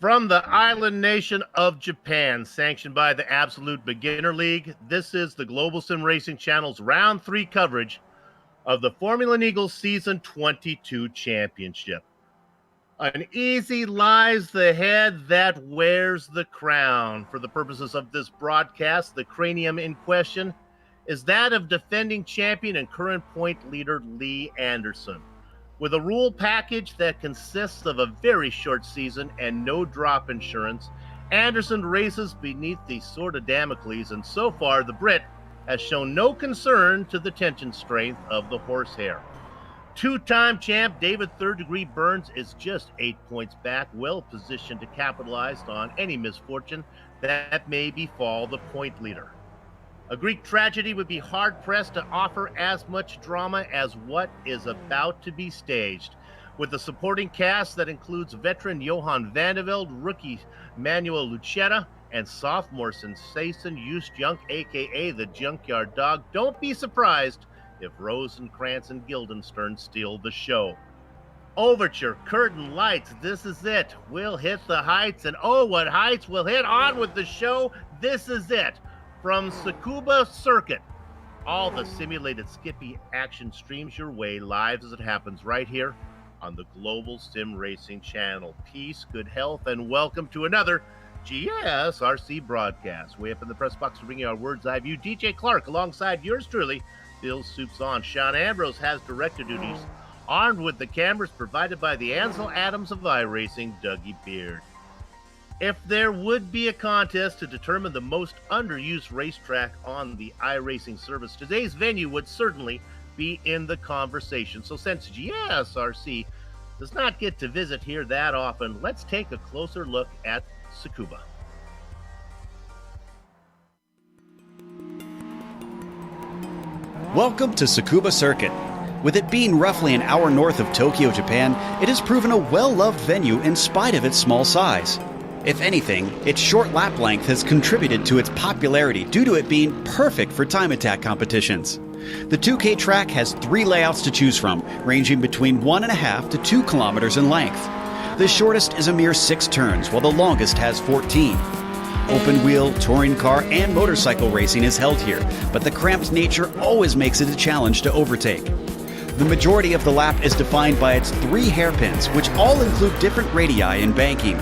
From the island nation of Japan, sanctioned by the Absolute Beginner League, this is the Global SimRacing Channel's Round 3 coverage of the Formula Neagle Season 22 Championship. Uneasy lies the head that wears the crown. For the purposes of this broadcast, the cranium in question is that of defending champion and current point leader Lee Anderson. With a rule package that consists of a very short season and no drop insurance, Anderson races beneath the sword of Damocles, and so far the Brit has shown no concern to the tension strength of the horsehair. Two-time champ David Third Degree Burns is just 8 points back, well positioned to capitalize on any misfortune that may befall the point leader. A Greek tragedy would be hard-pressed to offer as much drama as what is about to be staged, with a supporting cast that includes veteran Johan Vandevelde, rookie Manuel Lucetta, and sophomore sensation Joost Junk, a.k.a. the Junkyard Dog. Don't be surprised if Rosenkrantz and Guildenstern steal the show. Overture, curtain, lights, this is it. We'll hit the heights, and oh, what heights! We'll hit on with the show. This is it. From Tsukuba Circuit, all the simulated Skippy action streams your way live as it happens right here on the Global Sim Racing Channel. Peace, good health, and welcome to another GSRC broadcast. Way up in the press box to bring you our words eye view. DJ Clark alongside yours truly, Bill Soups on. Sean Ambrose has director duties, armed with the cameras provided by the Ansel Adams of iRacing, Dougie Beard. If there would be a contest to determine the most underused racetrack on the iRacing service, today's venue would certainly be in the conversation. So since GSRC does not get to visit here that often, let's take a closer look at Tsukuba. Welcome to Tsukuba Circuit. With it being roughly an hour north of Tokyo, Japan, it has proven a well-loved venue in spite of its small size. If anything, its short lap length has contributed to its popularity due to it being perfect for time attack competitions. The 2K track has 3 layouts to choose from, ranging between 1.5 to 2 kilometers in length. The shortest is a mere 6 turns, while the longest has 14. Open wheel, touring car, and motorcycle racing is held here, but the cramped nature always makes it a challenge to overtake. The majority of the lap is defined by its 3 hairpins, which all include different radii and banking.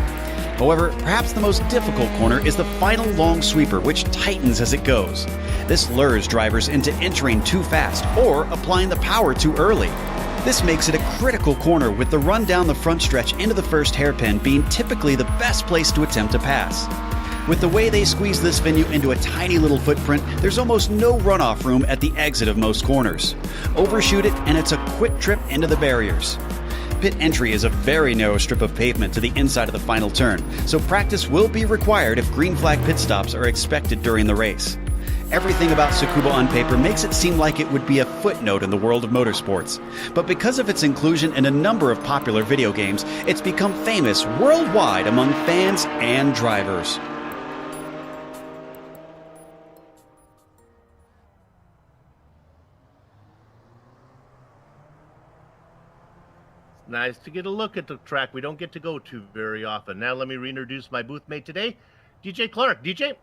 However, perhaps the most difficult corner is the final long sweeper, which tightens as it goes. This lures drivers into entering too fast or applying the power too early. This makes it a critical corner, with the run down the front stretch into the first hairpin being typically the best place to attempt to pass. With the way they squeeze this venue into a tiny little footprint, there's almost no runoff room at the exit of most corners. Overshoot it and it's a quick trip into the barriers. Pit entry is a very narrow strip of pavement to the inside of the final turn, so practice will be required if green flag pit stops are expected during the race. Everything about Tsukuba on paper makes it seem like it would be a footnote in the world of motorsports, but because of its inclusion in a number of popular video games, it's become famous worldwide among fans and drivers. Nice to get a look at the track we don't get to go to very often. Now let me reintroduce my booth mate today, DJ Clark. DJ?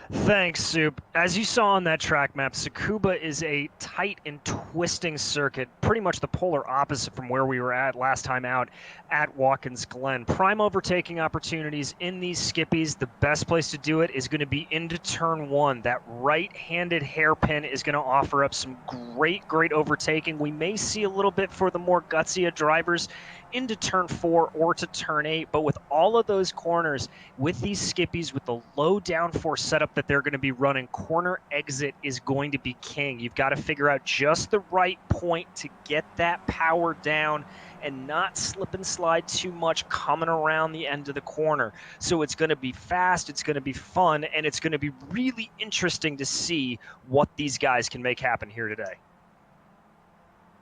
Thanks, Soup. As you saw on that track map, Tsukuba is a tight and twisting circuit, pretty much the polar opposite from where we were at last time out at Watkins Glen. Prime overtaking opportunities in these skippies. The best place to do it is going to be into turn 1. That right-handed hairpin is going to offer up some great overtaking. We may see a little bit for the more gutsier drivers into turn 4 or to turn 8, but with all of those corners, with these skippies, with the low downforce setup that they're going to be running, corner exit is going to be king. You've got to figure out just the right point to get that power down and not slip and slide too much coming around the end of the corner. So it's going to be fast, it's going to be fun, and it's going to be really interesting to see what these guys can make happen here today.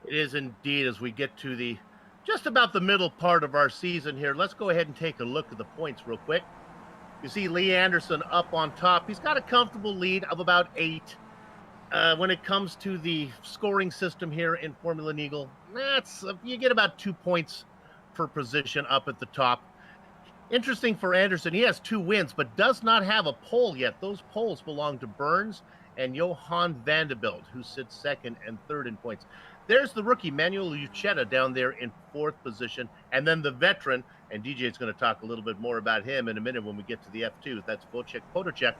It is indeed. As we get to the just about the middle part of our season here, let's go ahead and take a look at the points real quick. You see Lee Anderson up on top. He's got a comfortable lead of about 8. When it comes to the scoring system here in Formula Neagle, you get about 2 points per position up at the top. Interesting for Anderson, he has 2 wins, but does not have a pole yet. Those poles belong to Burns and Johan Vanderbilt, who sits second and third in points. There's the rookie, Manuel Uchetta, down there in 4th position. And then the veteran, and DJ is going to talk a little bit more about him in a minute when we get to the F2. That's Wojciech Potocek.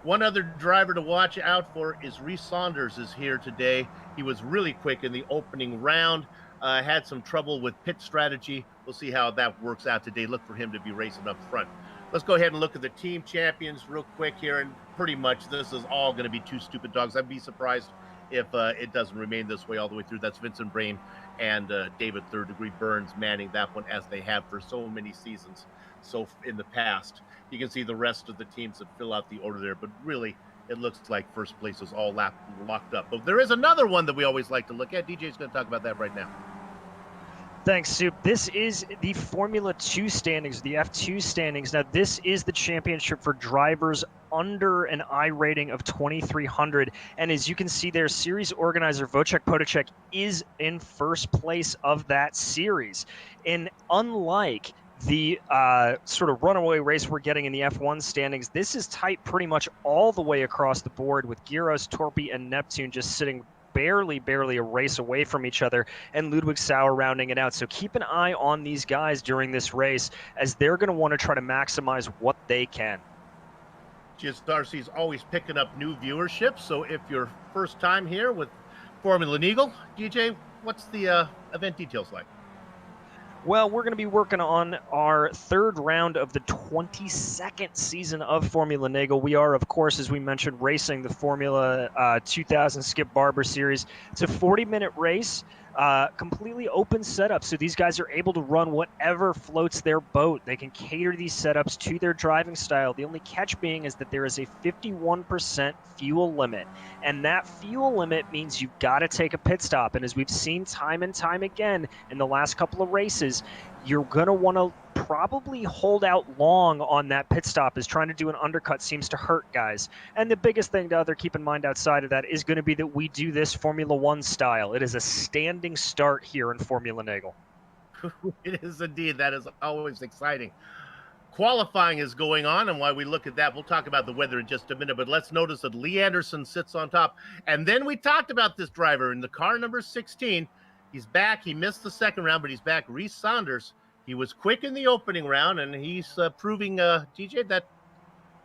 One other driver to watch out for is Reese Saunders is here today. He was really quick in the opening round, had some trouble with pit strategy. We'll see how that works out today. Look for him to be racing up front. Let's go ahead and look at the team champions real quick here. And pretty much this is all going to be 2 stupid dogs. I'd be surprised if it doesn't remain this way all the way through. That's Vincent Brain and David Third Degree Burns manning that one, as they have for so many seasons so in the past. You can see the rest of the teams that fill out the order there, but really it looks like first place is all locked up. But there is another one that we always like to look at. DJ's going to talk about that right now. Thanks, Soup. This is the Formula 2 standings, the F2 standings. Now, this is the championship for drivers under an I rating of 2,300. And as you can see there, series organizer Wojciech Potocek is in first place of that series. And unlike the sort of runaway race we're getting in the F1 standings, this is tight pretty much all the way across the board, with Gyros, Torpy, and Neptune just sitting barely a race away from each other, and Ludwig Sauer rounding it out. So keep an eye on these guys during this race, as they're going to want to try to maximize what they can. GSRC is always picking up new viewership, so if you're first time here with Formula Neagle, DJ, what's the event details like? Well, we're going to be working on our 3rd round of the 22nd season of Formula Neagle. We are, of course, as we mentioned, racing the Formula 2000 Skip Barber Series. It's a 40-minute race, completely open setup, so these guys are able to run whatever floats their boat. They can cater these setups to their driving style. The only catch being is that there is a 51% fuel limit, and that fuel limit means you've got to take a pit stop. And as we've seen time and time again in the last couple of races, you're going to want to probably hold out long on that pit stop, as trying to do an undercut seems to hurt guys. And the biggest thing to keep in mind outside of that is going to be that we do this Formula 1 style. It is a standing start here in Formula Neagle. It is indeed. That is always exciting. Qualifying is going on, and while we look at that, we'll talk about the weather in just a minute, but let's notice that Lee Anderson sits on top. And then we talked about this driver in the car number 16. He's back. He missed the 2nd round, but he's back. Reese Saunders. He was quick in the opening round, and he's proving, DJ, that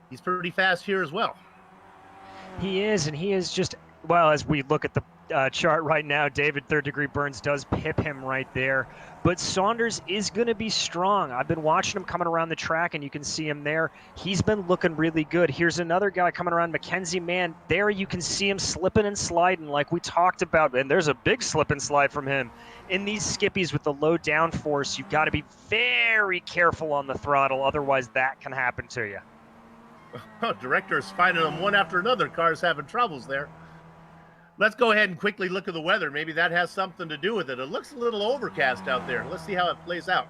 he's pretty fast here as well. He is, and he is just, well, as we look at the chart right now, David Third Degree Burns does pip him right there. But Saunders is going to be strong. I've been watching him coming around the track, and you can see him there. He's been looking really good. Here's another guy coming around, Mackenzie Mann. There you can see him slipping and sliding like we talked about, and there's a big slip and slide from him. In these skippies with the low downforce, you've got to be very careful on the throttle, otherwise that can happen to you. Oh, director is finding them one after another. Cars having troubles there. Let's go ahead and quickly look at the weather. Maybe that has something to do with it. It looks a little overcast out there. Let's see how it plays out.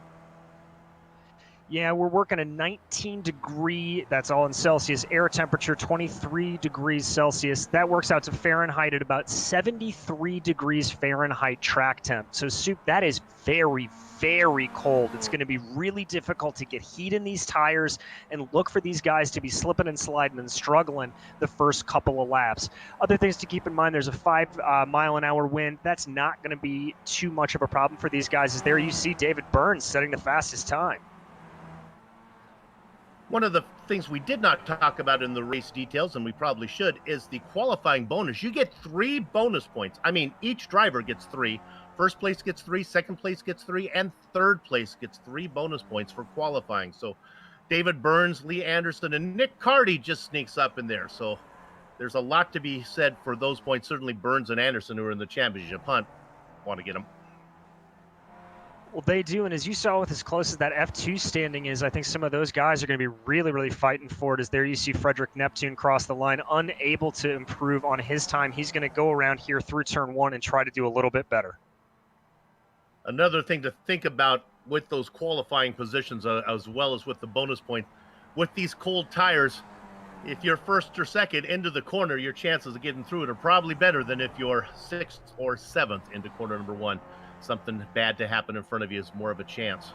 Yeah, we're working a 19-degree, that's all in Celsius, air temperature, 23 degrees Celsius. That works out to Fahrenheit at about 73 degrees Fahrenheit track temp. So, Soup, that is very, very cold. It's going to be really difficult to get heat in these tires, and look for these guys to be slipping and sliding and struggling the first couple of laps. Other things to keep in mind, there's a 5-mile-an-hour wind. That's not going to be too much of a problem for these guys, as there you see David Burns setting the fastest time. One of the things we did not talk about in the race details, and we probably should, is the qualifying bonus. You get 3 bonus points. I mean, each driver gets 3. First place gets 3, second place gets 3, and third place gets 3 bonus points for qualifying. So David Burns, Lee Anderson, and Nick Carty just sneaks up in there. So there's a lot to be said for those points. Certainly Burns and Anderson, who are in the championship hunt, want to get them. Well, they do, and as you saw with as close as that F2 standing is, I think some of those guys are going to be really, really fighting for it, as there you see Frederick Neptune cross the line, unable to improve on his time. He's going to go around here through turn 1 and try to do a little bit better. Another thing to think about with those qualifying positions, as well as with the bonus point, with these cold tires, if you're first or second into the corner, your chances of getting through it are probably better than if you're 6th or 7th into corner number 1. Something bad to happen in front of you is more of a chance.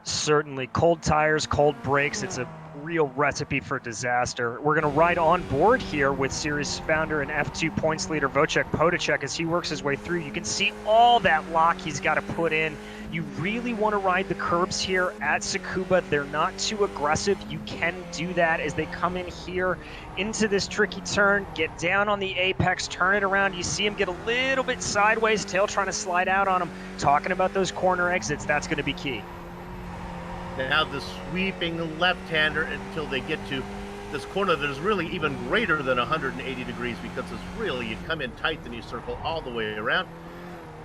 Certainly. Cold tires, cold brakes. It's a real recipe for disaster. We're going to ride on board here with series founder and F2 points leader Wojciech Podacek as he works his way through. You can see all that lock he's got to put in. You really want to ride the curbs here at Tsukuba. They're not too aggressive. You can do that as they come in here into this tricky turn, get down on the apex, turn it around. You see him get a little bit sideways, tail trying to slide out on him. Talking about those corner exits, that's going to be key. Now the sweeping left-hander until they get to this corner that is really even greater than 180 degrees because it's really, you come in tight, then you circle all the way around.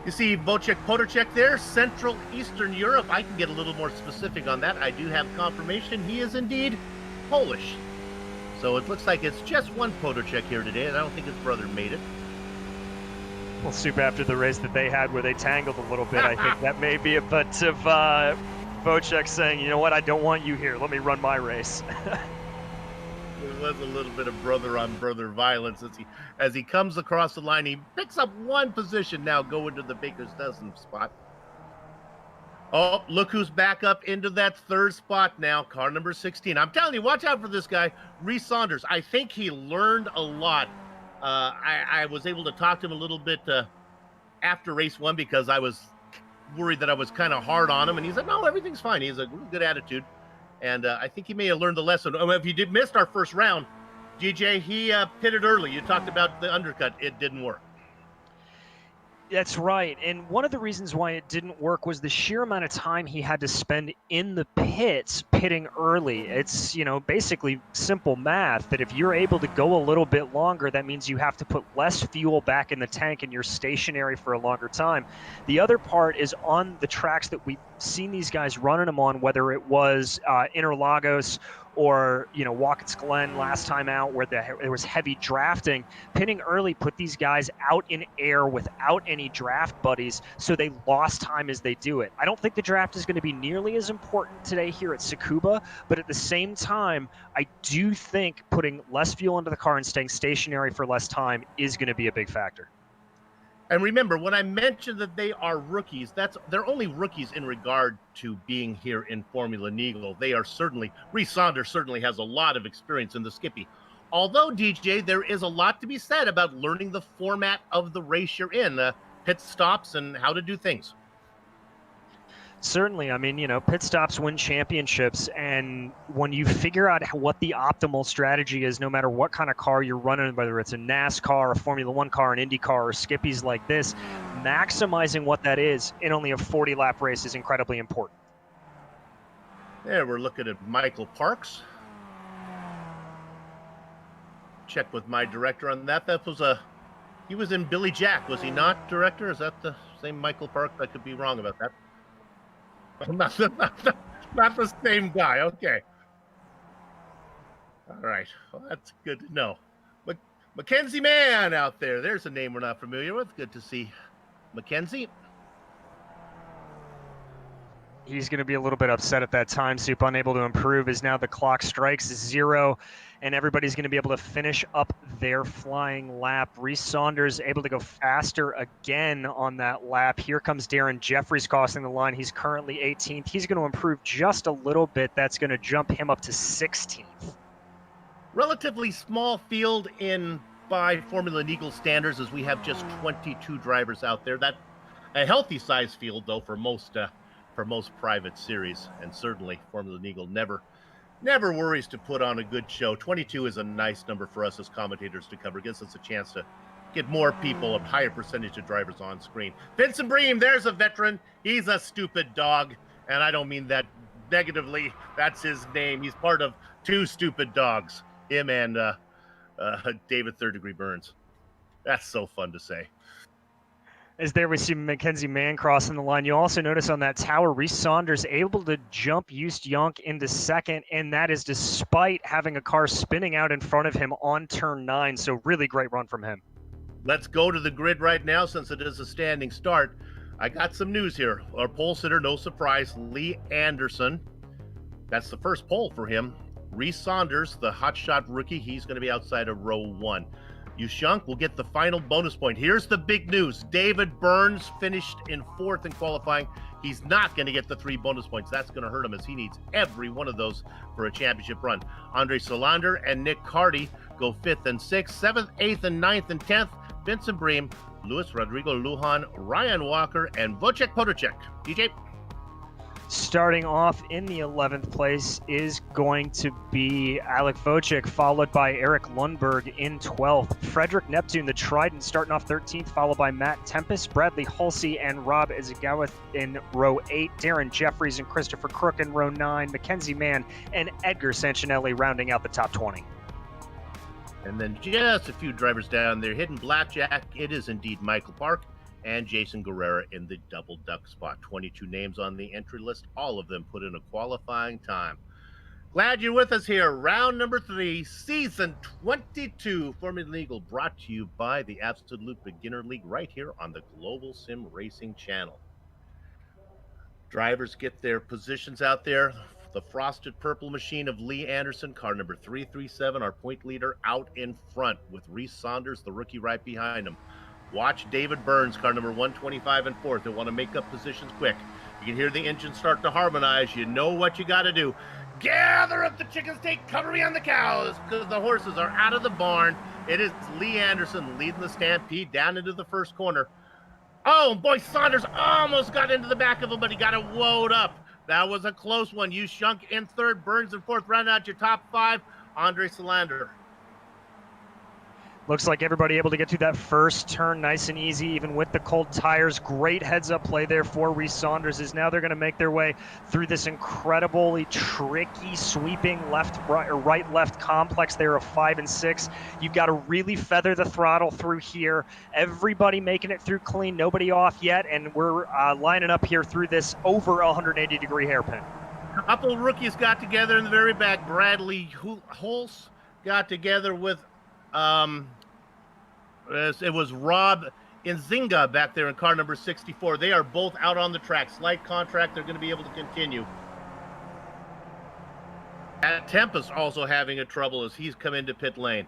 You see Wojciech Podacek there, Central Eastern Europe. I can get a little more specific on that. I do have confirmation he is indeed Polish. So it looks like it's just one Podacek here today, and I don't think his brother made it. Well, Soup, after the race that they had where they tangled a little bit, I think that may be a bit of Wojciech saying, you know what, I don't want you here. Let me run my race. There was a little bit of brother-on-brother violence as he comes across the line. He picks up one position now, going to the Baker's Dozen spot. Oh, look who's back up into that third spot now, car number 16. I'm telling you, watch out for this guy, Rhys Saunders. I think he learned a lot. I was able to talk to him a little bit after race one because I was worried that I was kind of hard on him, and he said, no, everything's fine. He has a really good attitude, and I think he may have learned the lesson. Oh, if you missed our first round, GJ, he pitted early. You talked about the undercut. It didn't work. That's right. And one of the reasons why it didn't work was the sheer amount of time he had to spend in the pits pitting early. It's, you know, basically simple math that if you're able to go a little bit longer, that means you have to put less fuel back in the tank and you're stationary for a longer time. The other part is on the tracks that we've seen these guys running them on, whether it was Interlagos or, you know, Watkins Glen last time out where there was heavy drafting. Pitting early put these guys out in air without any draft buddies, so they lost time as they do it. I don't think the draft is going to be nearly as important today here at Tsukuba, but at the same time, I do think putting less fuel into the car and staying stationary for less time is going to be a big factor. And remember, when I mentioned that they are rookies, they're only rookies in regard to being here in Formula Neagle. They are certainly, Rhys Saunders certainly has a lot of experience in the Skippy. Although, DJ, there is a lot to be said about learning the format of the race you're in, pit stops and how to do things. Certainly. I mean, you know, pit stops win championships, and when you figure out what the optimal strategy is, no matter what kind of car you're running, whether it's a NASCAR, a Formula One car, an Indy car, or Skippies like this, maximizing what that is in only a 40-lap race is incredibly important. There, we're looking at Michael Parks. Check with my director on that. He was in Billy Jack, was he not, director? Is that the same Michael Parks? I could be wrong about that. Not the same guy. Okay. All right. Well, that's good to know. Mackenzie Mann out there. There's a name we're not familiar with. Good to see Mackenzie. He's going to be a little bit upset at that time. Soup unable to improve as now the clock strikes 0, and everybody's going to be able to finish up their flying lap. Rhys Saunders able to go faster again on that lap. Here comes Darren Jeffries crossing the line. He's currently 18th. He's going to improve just a little bit. That's going to jump him up to 16th. Relatively small field by Formula Neagle standards, as we have just 22 drivers out there. That a healthy size field, though, for most private series, and certainly Formula Neagle never worries to put on a good show. 22 is a nice number for us as commentators to cover. Gives us a chance to get more people, a higher percentage of drivers on screen. Vincent Bream, there's a veteran. He's a stupid dog, and I don't mean that negatively. That's his name. He's part of two stupid dogs, him and David Third Degree Burns. That's so fun to say. As there we see Mackenzie Mann crossing the line. You also notice on that tower, Rhys Saunders able to jump Just Jonk into second, and that is despite having a car spinning out in front of him on turn 9. So really great run from him. Let's go to the grid right now since it is a standing start. I got some news here. Our pole sitter, no surprise, Lee Anderson. That's the first pole for him. Rhys Saunders, the hotshot rookie, he's going to be outside of row 1. Yushunk will get the final bonus point. Here's the big news. David Burns finished in 4th in qualifying. He's not going to get the 3 bonus points. That's going to hurt him as he needs every one of those for a championship run. Andre Solander and Nick Carty go 5th and 6th, 7th, 8th, and 9th, and 10th. Vincent Bream, Luis Rodrigo Lujan, Ryan Walker, and Wojciech Podacek. DJ? Starting off in the 11th place is going to be Alec Wojciech, followed by Eric Lundberg in 12th. Frederick Neptune, the Trident, starting off 13th, followed by Matt Tempest, Bradley Hulsey, and Rob Izagawa in row 8. Darren Jeffries and Christopher Crook in row 9. Mackenzie Mann and Edgar Sancinelli rounding out the top 20. And then just a few drivers down there. Hidden Blackjack, it is indeed Michael Park and Jason Guerrera in the double duck spot. 22 names on the entry list. All of them put in a qualifying time. Glad you're with us here. Round number 3, season 22, Formula Eagle, brought to you by the Absolute Beginner League right here on the Global Sim Racing Channel. Drivers get their positions out there. The frosted purple machine of Lee Anderson, car number 337, our point leader, out in front with Reese Saunders, the rookie, right behind him. Watch David Burns, car number 125 and 4th. They want to make up positions quick. You can hear the engine start to harmonize. You know what you got to do. Gather up the chickens, take cover behind the cows, because the horses are out of the barn. It is Lee Anderson leading the stampede down into the first corner. Oh, boy, Saunders almost got into the back of him, but he got it woed up. That was a close one. You Shunk in 3rd, Burns in 4th. Round out your top 5, Andre Solander. Looks like everybody able to get through that first turn nice and easy, even with the cold tires. Great heads-up play there for Reese Saunders, as now they're going to make their way through this incredibly tricky, sweeping right-left complex there of 5 and 6. You've got to really feather the throttle through here. Everybody making it through clean, nobody off yet, and we're lining up here through this over 180-degree hairpin. A couple rookies got together in the very back. Bradley Hulse got together with it was Rob Nzinga back there in car number 64. They are both out on the track. Slight contract. They're going to be able to continue. Tempest also having a trouble as he's come into pit lane.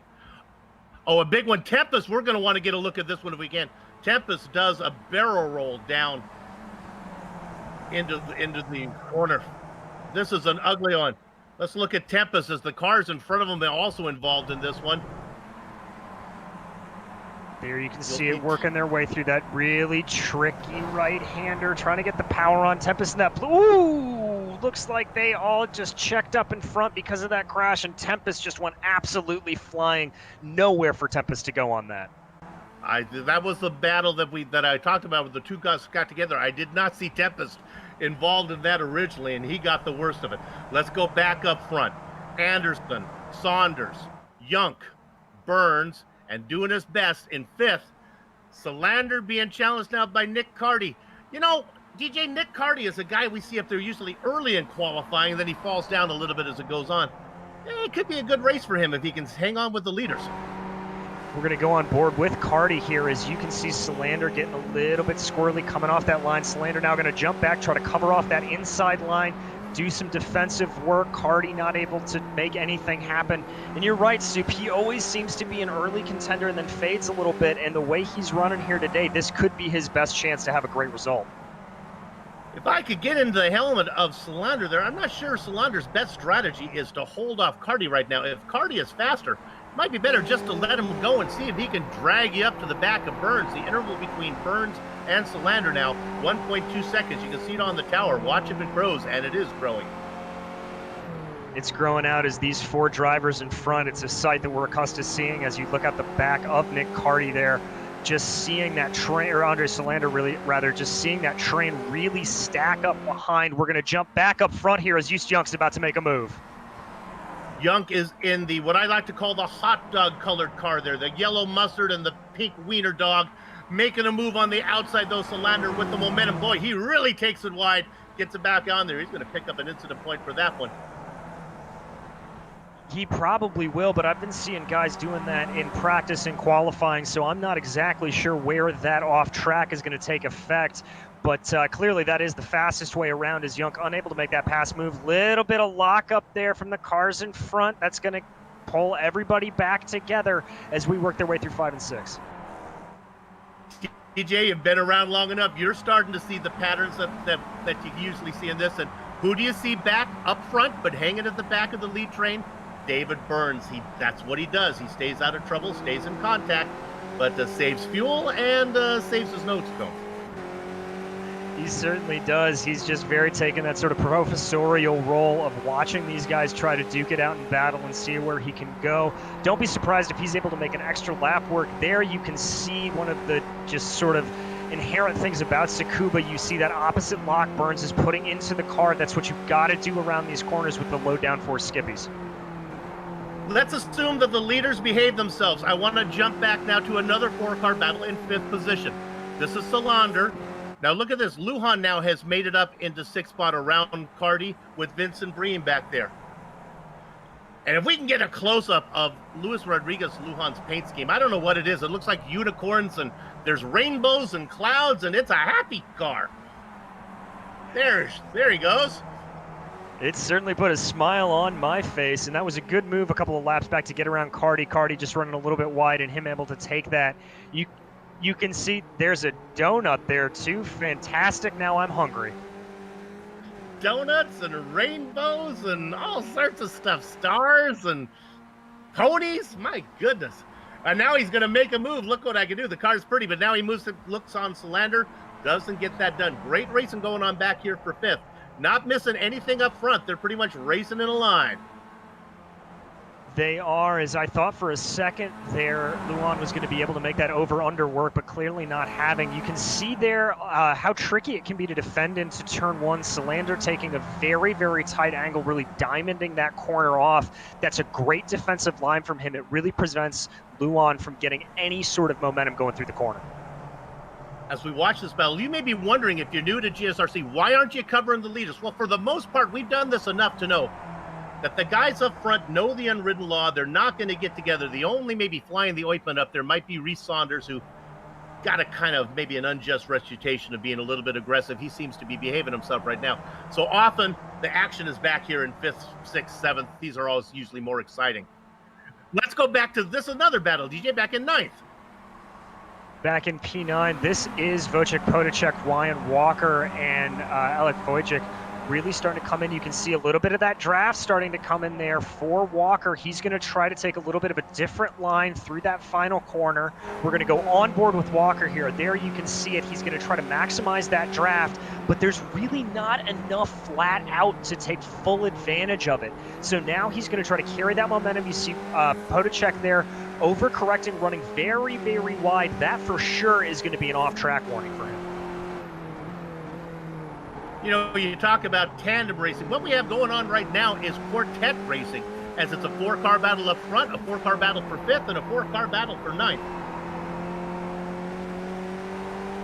Oh, a big one. Tempest, we're going to want to get a look at this one if we can. Tempest does a barrel roll down into the corner. This is an ugly one. Let's look at Tempest as the cars in front of him are also involved in this one. There you can see it working their way through that really tricky right-hander, trying to get the power on. Tempest in that blue. Ooh, looks like they all just checked up in front because of that crash, and Tempest just went absolutely flying. Nowhere for Tempest to go on that. That was the battle that I talked about with the two guys got together. I did not see Tempest involved in that originally, and he got the worst of it. Let's go back up front. Anderson, Saunders, Yunk, Burns, and doing his best in 5th. Solander being challenged now by Nick Carty. You know, DJ, Nick Carty is a guy we see up there usually early in qualifying, and then he falls down a little bit as it goes on. It could be a good race for him if he can hang on with the leaders. We're going to go on board with Carty here. As you can see, Solander getting a little bit squirrely coming off that line. Solander now going to jump back, try to cover off that inside line, do some defensive work. Carty not able to make anything happen. And you're right, Soup, he always seems to be an early contender and then fades a little bit. And the way he's running here today, this could be his best chance to have a great result. If I could get into the helmet of Solander there, I'm not sure Solander's best strategy is to hold off Carty right now. If Carty is faster, it might be better just to let him go and see if he can drag you up to the back of Burns. The interval between Burns and Solander now, 1.2 seconds. You can see it on the tower. Watch if it grows, and it is growing. It's growing out as these 4 drivers in front. It's a sight that we're accustomed to seeing as you look at the back of Nick Carty there. Just seeing that train, or Andre Solander just seeing that train really stack up behind. We're going to jump back up front here as Yunk's about to make a move. Yunk is in the, what I like to call the hot dog colored car there, the yellow mustard and the pink wiener dog, making a move on the outside though. Solander with the momentum. Boy, he really takes it wide, gets it back on there. He's going to pick up an incident point for that one. He probably will, but I've been seeing guys doing that in practice and qualifying, so I'm not exactly sure where that off track is going to take effect. But clearly that is the fastest way around, as Yunk unable to make that pass move. Little bit of lock up there from the cars in front. That's going to pull everybody back together as we work their way through 5 and 6. DJ, you've been around long enough. You're starting to see the patterns that you usually see in this. And who do you see back up front but hanging at the back of the lead train? David Burns. That's what he does. He stays out of trouble, stays in contact, but saves fuel and saves his nose cone. He certainly does. He's just very taken that sort of professorial role of watching these guys try to duke it out in battle and see where he can go. Don't be surprised if he's able to make an extra lap work there. You can see one of the just sort of inherent things about Tsukuba. You see that opposite lock Burns is putting into the car. That's what you've got to do around these corners with the low downforce skippies. Let's assume that the leaders behave themselves. I want to jump back now to another 4-car battle in 5th position. This is Salander. Now look at this. Lujan now has made it up into 6th spot around Cardi with Vincent Breen back there. And if we can get a close-up of Luis Rodriguez Lujan's paint scheme, I don't know what it is. It looks like unicorns and there's rainbows and clouds and it's a happy car. There he goes. It certainly put a smile on my face, and that was a good move a couple of laps back to get around Cardi. Cardi just running a little bit wide and him able to take that. You can see there's a donut there too. Fantastic. Now I'm hungry. Donuts and rainbows and all sorts of stuff. Stars and ponies. My goodness. And now he's going to make a move. Look what I can do. The car's pretty, but now he looks on Salander. Doesn't get that done. Great racing going on back here for 5th. Not missing anything up front. They're pretty much racing in a line. They are, as I thought for a second there, Lujan was going to be able to make that over-under work, but clearly not having. You can see there how tricky it can be to defend into turn 1. Salander taking a very, very tight angle, really diamonding that corner off. That's a great defensive line from him. It really prevents Lujan from getting any sort of momentum going through the corner. As we watch this battle, you may be wondering, if you're new to GSRC, why aren't you covering the leaders? Well, for the most part, we've done this enough to know that the guys up front know the unwritten law. They're not going to get together. The only maybe flying the ointment up there might be Reese Saunders, who got a kind of maybe an unjust reputation of being a little bit aggressive. He seems to be behaving himself right now. So often the action is back here in 5th, 6th, 7th. These are always usually more exciting. Let's go back to this another battle, DJ, back in 9th. Back in P9, this is Wojciech Podacek, Ryan Walker, and Alec Wojciech really starting to come in. You can see a little bit of that draft starting to come in there for Walker. He's going to try to take a little bit of a different line through that final corner. We're going to go on board with Walker here. There you can see it. He's going to try to maximize that draft, but there's really not enough flat out to take full advantage of it. So now he's going to try to carry that momentum. You see Podacek there overcorrecting, running very, very wide. That for sure is going to be an off-track warning for him. You know, you talk about tandem racing. What we have going on right now is quartet racing, as it's a 4-car battle up front, a 4-car battle for 5th, and a 4-car battle for 9th.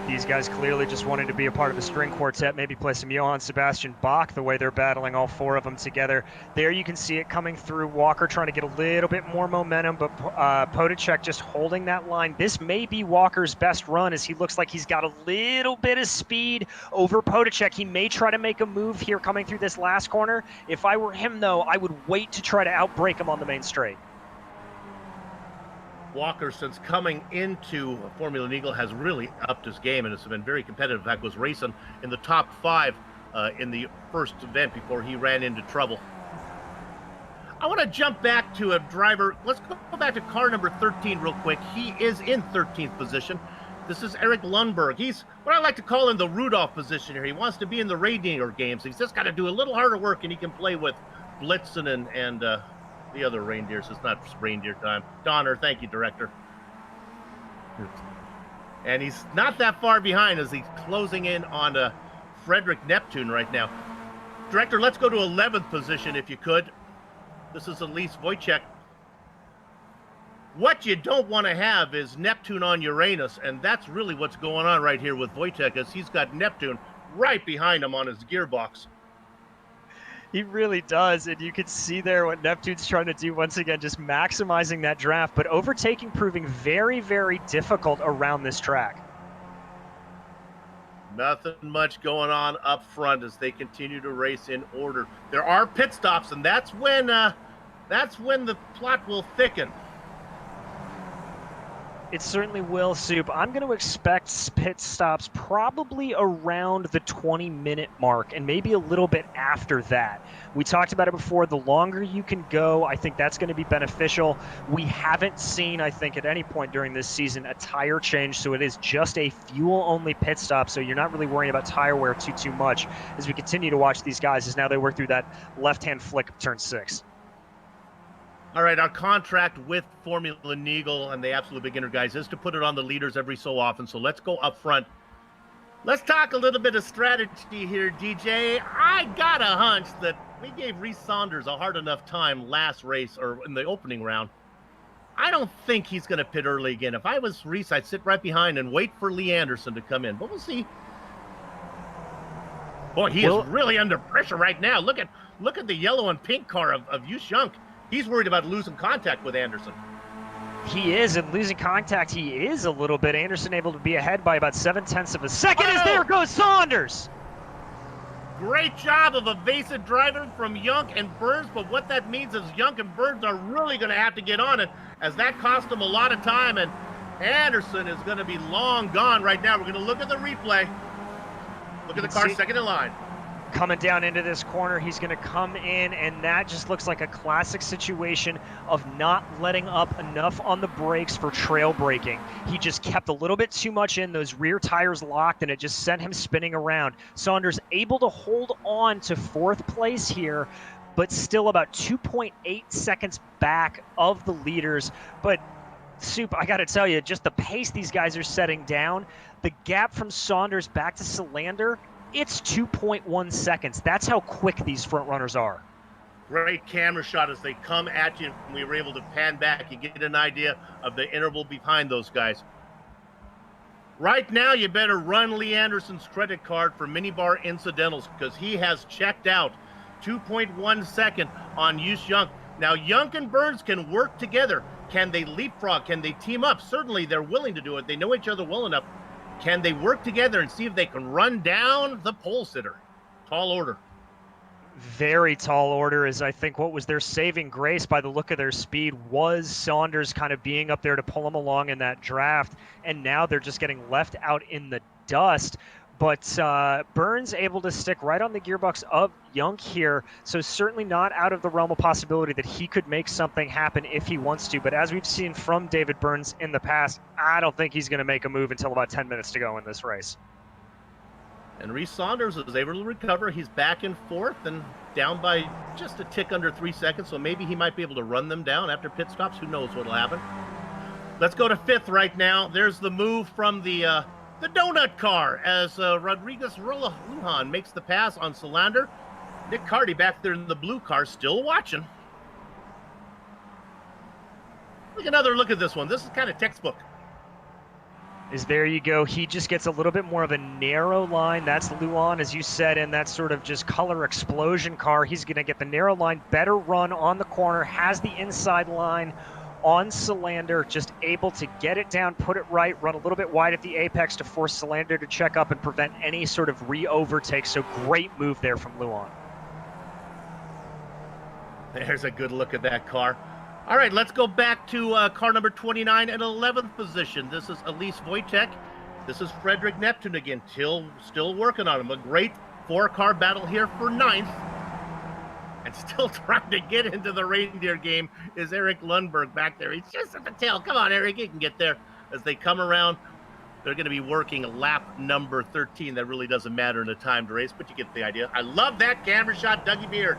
These guys clearly just wanted to be a part of the string quartet, maybe play some Johann Sebastian Bach the way they're battling all 4 of them together. There you can see it coming through. Walker trying to get a little bit more momentum, but Podacek just holding that line. This may be Walker's best run, as he looks like he's got a little bit of speed over Podacek. He may try to make a move here coming through this last corner. If I were him, though, I would wait to try to outbrake him on the main straight. Walker, since coming into Formula Neagle, has really upped his game, and it's been very competitive. In fact, was racing in the top 5 in the first event before he ran into trouble. I want to jump back to a driver. Let's go back to car number 13 real quick. He is in 13th position. This is Eric Lundberg. He's what I like to call in the Rudolph position here. He wants to be in the Radiator games. He's just got to do a little harder work, and he can play with Blitzen and the other reindeers. It's not reindeer time. Donner, thank you, director. And he's not that far behind as he's closing in on Frederick Neptune right now. Director, let's go to 11th position if you could. This is Elise Wojciech. What you don't want to have is Neptune on Uranus, and that's really what's going on right here with Wojciech, as he's got Neptune right behind him on his gearbox. He really does, and you can see there what Neptune's trying to do once again, just maximizing that draft, but overtaking proving very, very difficult around this track. Nothing much going on up front as they continue to race in order. There are pit stops, and that's when that's when the plot will thicken. It certainly will, Soup. I'm going to expect pit stops probably around the 20-minute mark and maybe a little bit after that. We talked about it before. The longer you can go, I think that's going to be beneficial. We haven't seen, I think, at any point during this season a tire change, so it is just a fuel-only pit stop, so you're not really worrying about tire wear too much as we continue to watch these guys as now they work through that left-hand flick of turn 6. All right, our contract with Formula Neagle and the Absolute Beginner guys is to put it on the leaders every so often. So let's go up front. Let's talk a little bit of strategy here, DJ. I got a hunch that we gave Reese Saunders a hard enough time last race or in the opening round. I don't think he's going to pit early again. If I was Reese, I'd sit right behind and wait for Lee Anderson to come in. But we'll see. Boy, he is really under pressure right now. Look at the yellow and pink car of Yushunk. He's worried about losing contact with Anderson. He is, and losing contact, he is a little bit. Anderson able to be ahead by about 0.7 of a second as there goes Saunders. Great job of evasive driving from Yunk and Burns, but what that means is Yunk and Burns are really going to have to get on it, as that cost them a lot of time, and Anderson is going to be long gone right now. We're going to look at the replay. Look at the car second in line. Coming down into this corner, he's going to come in, and that just looks like a classic situation of not letting up enough on the brakes for trail braking. He just kept a little bit too much in, those rear tires locked, and it just sent him spinning around. Saunders able to hold on to 4th place here, but still about 2.8 seconds back of the leaders. But Soup, I got to tell you, just the pace these guys are setting down, the gap from Saunders back to Solander, it's 2.1 seconds. That's how quick these front runners are. Great camera shot as they come at you. We were able to pan back. You get an idea of the interval behind those guys. Right now, you better run Lee Anderson's credit card for minibar incidentals because he has checked out 2.1 second on Yus Yunk. Now, Yunk and Burns can work together. Can they leapfrog? Can they team up? Certainly, they're willing to do it. They know each other well enough. Can they work together and see if they can run down the pole sitter? Tall order. Very tall order, is I think what was their saving grace by the look of their speed was Saunders kind of being up there to pull them along in that draft, and now they're just getting left out in the dust. But Burns able to stick right on the gearbox of Yunk here, so certainly not out of the realm of possibility that he could make something happen if he wants to. But as we've seen from David Burns in the past, I don't think he's going to make a move until about 10 minutes to go in this race. And Reese Saunders was able to recover. He's back in 4th and down by just a tick under 3 seconds, so maybe he might be able to run them down after pit stops. Who knows what will happen. Let's go to 5th right now. There's the move from the donut car as Rodriguez Lujan makes the pass on Solander. Nick Carty back there in the blue car still watching. Take another look at this one. This is kind of textbook. There you go. He just gets a little bit more of a narrow line. That's Lujan, as you said, in that sort of just color explosion car. He's going to get the narrow line, better run on the corner, has the inside line on Solander, just able to get it down, put it right, run a little bit wide at the apex to force Solander to check up and prevent any sort of re-overtake. So great move there from Lujan. There's a good look at that car. All right, let's go back to car number 29 in 11th position. This is Elise Wojtek. This is Frederick Neptune again, still working on him. A great 4-car battle here for 9th. And still trying to get into the reindeer game is Eric Lundberg back there. He's just at the tail. Come on, Eric, you can get there. As they come around, they're going to be working lap number 13. That really doesn't matter in a timed race, but you get the idea. I love that camera shot, Dougie Beard.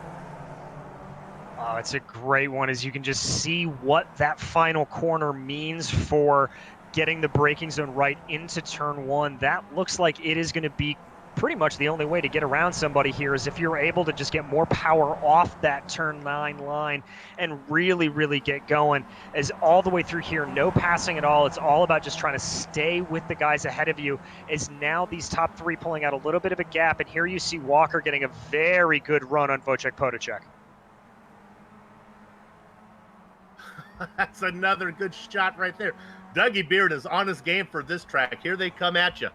Oh, it's a great one, as you can just see what that final corner means for getting the braking zone right into turn 1. That looks like it is going to be pretty much the only way to get around somebody here, is if you're able to just get more power off that turn 9 line and really get going. As all the way through here, no passing at all. It's all about just trying to stay with the guys ahead of you. As now these top 3 pulling out a little bit of a gap, and here you see Walker getting a very good run on Wojciech Potacek. That's another good shot right there. Dougie Beard is on his game for this track. Here they come at you.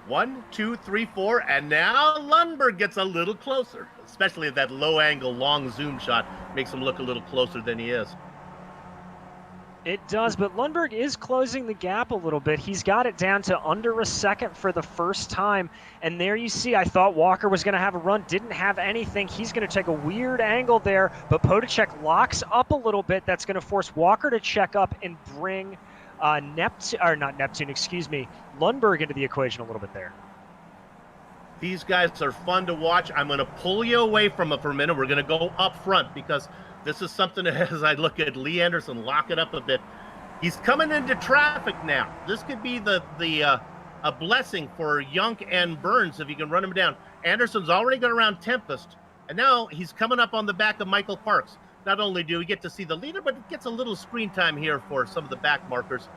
1, 2, 3, 4, and now Lundberg gets a little closer, especially that low angle, long zoom shot makes him look a little closer than he is. It does, but Lundberg is closing the gap a little bit. He's got it down to under a second for the first time. And there you see, I thought Walker was going to have a run, didn't have anything. He's going to take a weird angle there, but Potacek locks up a little bit. That's going to force Walker to check up and bring Lundberg into the equation a little bit there. These guys are fun to watch. I'm going to pull you away from it for a minute. We're going to go up front because this is something that, as I look at Lee Anderson, lock it up a bit. He's coming into traffic now. This could be a blessing for Yunk and Burns if he can run him down. Anderson's already got around Tempest, and now he's coming up on the back of Michael Parks. Not only do we get to see the leader, but it gets a little screen time here for some of the back markers.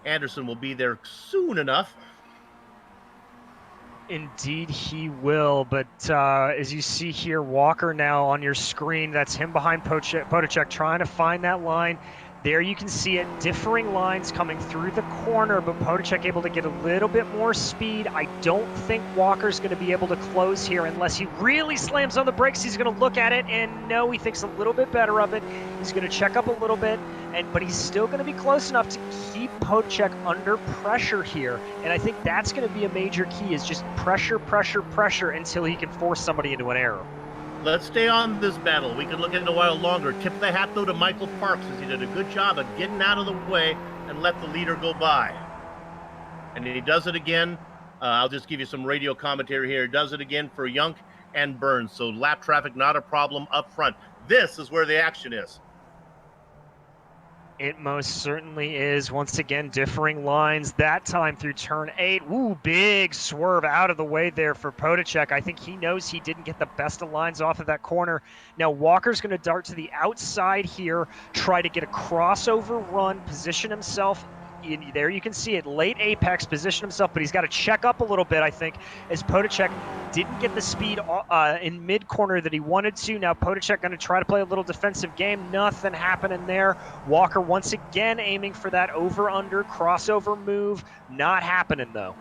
Anderson will be there soon enough. Indeed he will, but as you see here, Walker now on your screen, that's him behind Potacek trying to find that line. There you can see it, differing lines coming through the corner, but Potacek able to get a little bit more speed. I don't think Walker's going to be able to close here unless he really slams on the brakes. He's going to look at it, and no, he thinks a little bit better of it. He's going to check up a little bit, but he's still going to be close enough to keep Potacek under pressure here. And I think that's going to be a major key, is just pressure, pressure, pressure until he can force somebody into an error. Let's stay on this battle. We can look at it a while longer. Tip the hat, though, to Michael Parks, as he did a good job of getting out of the way and let the leader go by. And he does it again. I'll just give you some radio commentary here. He does it again for Yunk and Burns. So lap traffic, not a problem up front. This is where the action is. It most certainly is. Once again, differing lines, that time through turn 8. Ooh, big swerve out of the way there for Potacek. I think he knows he didn't get the best of lines off of that corner. Now Walker's going to dart to the outside here, try to get a crossover run, position himself. There you can see it, late apex, position himself, but he's got to check up a little bit, I think, as Potacek didn't get the speed in mid-corner that he wanted to. Now Potacek going to try to play a little defensive game. Nothing happening there. Walker once again aiming for that over-under crossover move. Not happening, though.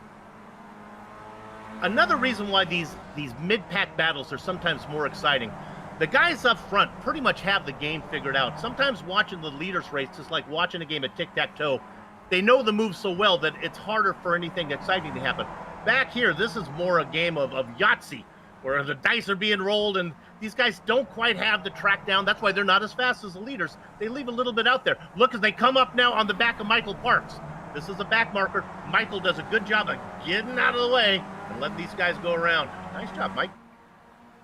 Another reason why these mid-pack battles are sometimes more exciting. The guys up front pretty much have the game figured out. Sometimes watching the leaders race is like watching a game of tic-tac-toe. They know the moves so well that it's harder for anything exciting to happen. Back here, this is more a game of Yahtzee, where the dice are being rolled, and these guys don't quite have the track down. That's why they're not as fast as the leaders. They leave a little bit out there. Look as they come up now on the back of Michael Parks. This is a back marker. Michael does a good job of getting out of the way and letting these guys go around. Nice job, Mike.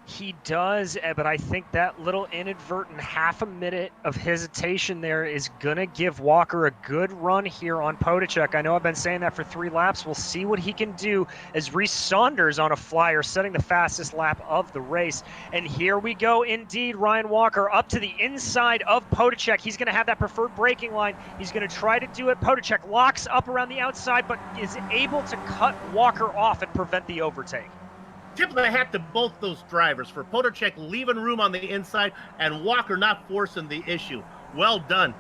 He does, but I think that little inadvertent half a minute of hesitation there is going to give Walker a good run here on Potacek. I know I've been saying that for 3 laps. We'll see what he can do as Reese Saunders on a flyer, setting the fastest lap of the race. And here we go indeed, Ryan Walker up to the inside of Potacek. He's going to have that preferred braking line. He's going to try to do it. Potacek locks up around the outside, but is able to cut Walker off and prevent the overtake. Tip of the hat to both those drivers for Potacek leaving room on the inside and Walker not forcing the issue. Well done.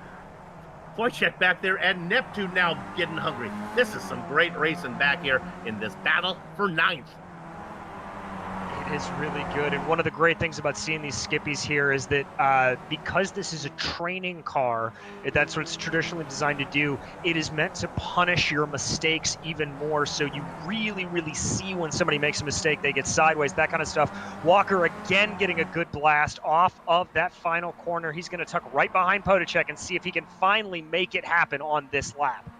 Wojciech back there and Neptune now getting hungry. This is some great racing back here in this battle for 9th. It is really good, and one of the great things about seeing these skippies here is that because this is a training car, that's what it's traditionally designed to do, it is meant to punish your mistakes even more, so you really, really see when somebody makes a mistake, they get sideways, that kind of stuff. Walker again getting a good blast off of that final corner. He's going to tuck right behind Potacek and see if he can finally make it happen on this lap.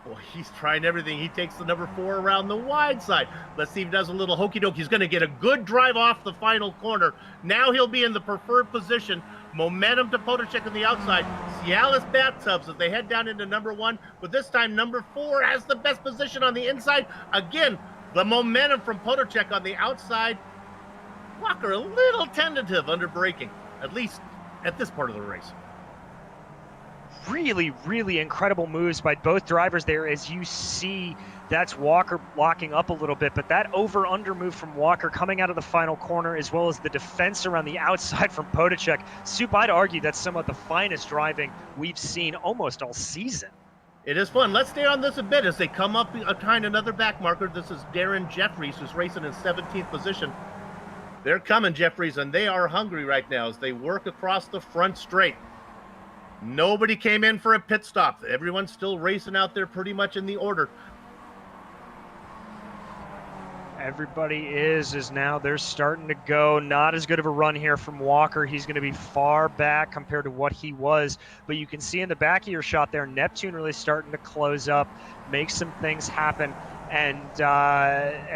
Well, he's trying everything. He takes the number 4 around the wide side. Let's see if he does a little hokey doke. He's going to get a good drive off the final corner. Now he'll be in the preferred position. Momentum to Potacek on the outside. Cialis Bathtubs as they head down into number 1. But this time, number 4 has the best position on the inside. Again, the momentum from Potacek on the outside. Walker a little tentative under braking, at least at this part of the race. Really, really incredible moves by both drivers there. As you see, that's Walker locking up a little bit, but that over-under move from Walker coming out of the final corner, as well as the defense around the outside from Potacek. Soup, I'd argue that's some of the finest driving we've seen almost all season. It is fun. Let's stay on this a bit as they come up behind another back marker. This is Darren Jeffries, who's racing in 17th position. They're coming, Jeffries, and they are hungry right now as they work across the front straight. Nobody came in for a pit stop. Everyone's still racing out there pretty much in the order. Everybody is now they're starting to go. Not as good of a run here from Walker. He's going to be far back compared to what he was. But you can see in the back of your shot there, Neptune really starting to close up, make some things happen. And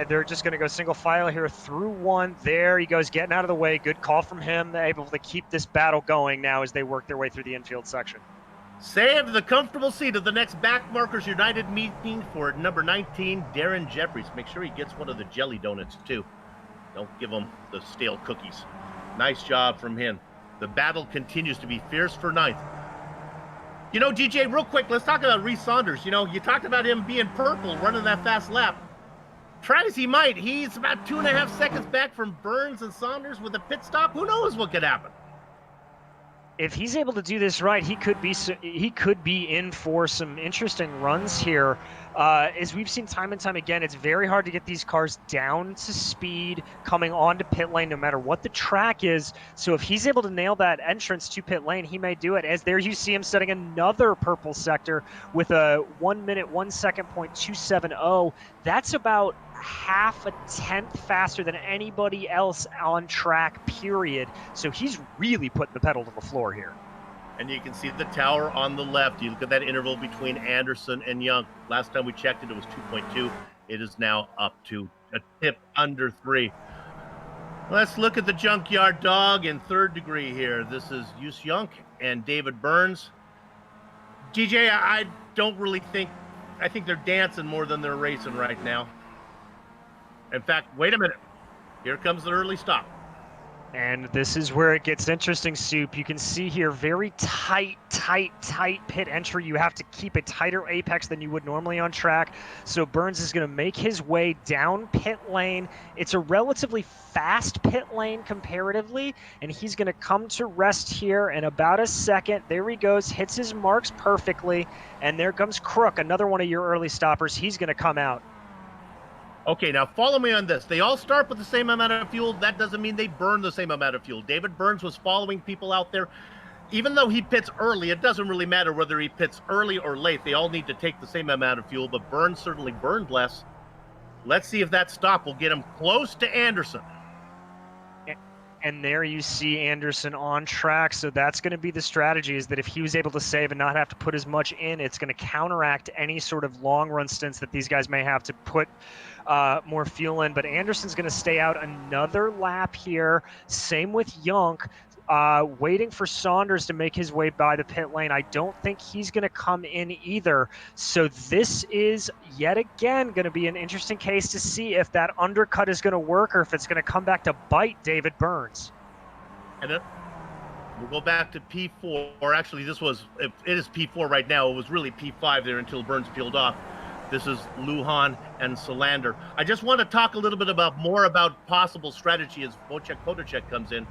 they're just going to go single file here through one. There he goes, getting out of the way. Good call from him. They're able to keep this battle going now as they work their way through the infield section. Saved the comfortable seat of the next Back Markers United meeting for number 19, Darren Jeffries. Make sure he gets one of the jelly donuts, too. Don't give him the stale cookies. Nice job from him. The battle continues to be fierce for ninth. You know, DJ, real quick, let's talk about Reese Saunders. You know, you talked about him being purple, running that fast lap. Try as he might, he's about 2.5 seconds back from Burns and Saunders with a pit stop. Who knows what could happen? If he's able to do this right, he could be in for some interesting runs here. As we've seen time and time again, it's very hard to get these cars down to speed coming onto pit lane, no matter what the track is. So if he's able to nail that entrance to pit lane, he may do it. As there you see him setting another purple sector with a 1 minute, 1 second .270. That's about half a tenth faster than anybody else on track, period. So he's really putting the pedal to the floor here. And you can see the tower on the left. You look at that interval between Anderson and Young. Last time we checked it, it was 2.2. It is now up to a tip under 3. Let's look at the junkyard dog in third degree here. This is Yus Young and David Burns. DJ, I don't really think, I think they're dancing more than they're racing right now. In fact, wait a minute. Here comes the early stop. And this is where it gets interesting, Soup. You can see here, very tight pit entry. You have to keep a tighter apex than you would normally on track. So Burns is going to make his way down pit lane. It's a relatively fast pit lane comparatively, and he's going to come to rest here in about a second. There he goes, hits his marks perfectly, and there comes Crook, another one of your early stoppers. He's going to come out. Okay, now follow me on this. They all start with the same amount of fuel. That doesn't mean they burn the same amount of fuel. David Burns was following people out there. Even though he pits early, it doesn't really matter whether he pits early or late. They all need to take the same amount of fuel, but Burns certainly burned less. Let's see if that stop will get him close to Anderson. And there you see Anderson on track. So that's going to be the strategy, is that if he was able to save and not have to put as much in, it's going to counteract any sort of long run stints that these guys may have to put more fuel in. But Anderson's going to stay out another lap here. Same with Yonk. Waiting for Saunders to make his way by the pit lane. I don't think he's going to come in either. So this is yet again going to be an interesting case to see if that undercut is going to work or if it's going to come back to bite David Burns. And then we'll go back to P4. Actually, it is P4 right now. It was really P5 there until Burns peeled off. This is Lujan and Solander. I just want to talk a little bit more about possible strategy as Wojciech Potacek comes in.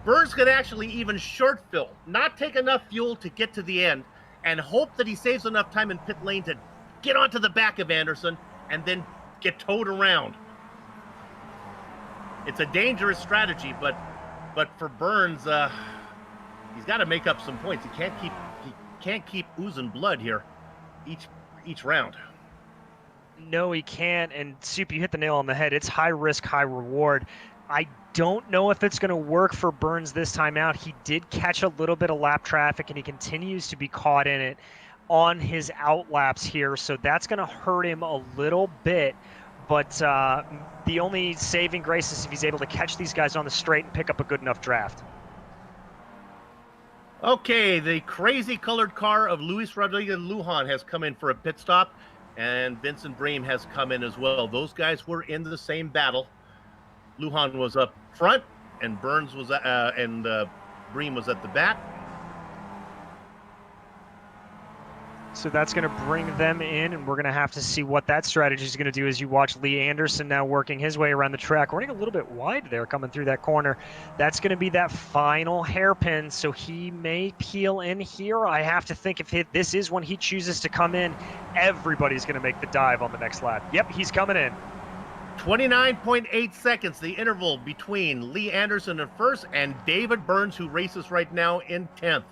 Burns could actually even short fill, not take enough fuel to get to the end, and hope that he saves enough time in pit lane to get onto the back of Anderson and then get towed around. It's a dangerous strategy, but for Burns, he's got to make up some points. He can't keep oozing blood here each round. No, he can't. And Soup, you hit the nail on the head. It's high risk, high reward. I don't know if it's going to work for Burns this time out. He did catch a little bit of lap traffic, and he continues to be caught in it on his out laps here. So that's going to hurt him a little bit. But the only saving grace is if he's able to catch these guys on the straight and pick up a good enough draft. Okay, the crazy colored car of Luis Rodriguez Lujan has come in for a pit stop, and Vincent Bream has come in as well. Those guys were in the same battle. Lujan was up front, and Burns was Bream was at the back. So that's going to bring them in, and we're going to have to see what that strategy is going to do as you watch Lee Anderson now working his way around the track. Running a little bit wide there coming through that corner. That's going to be that final hairpin, so he may peel in here. I have to think if this is when he chooses to come in, everybody's going to make the dive on the next lap. Yep, he's coming in. 29.8 seconds, the interval between Lee Anderson in first and David Burns, who races right now in 10th.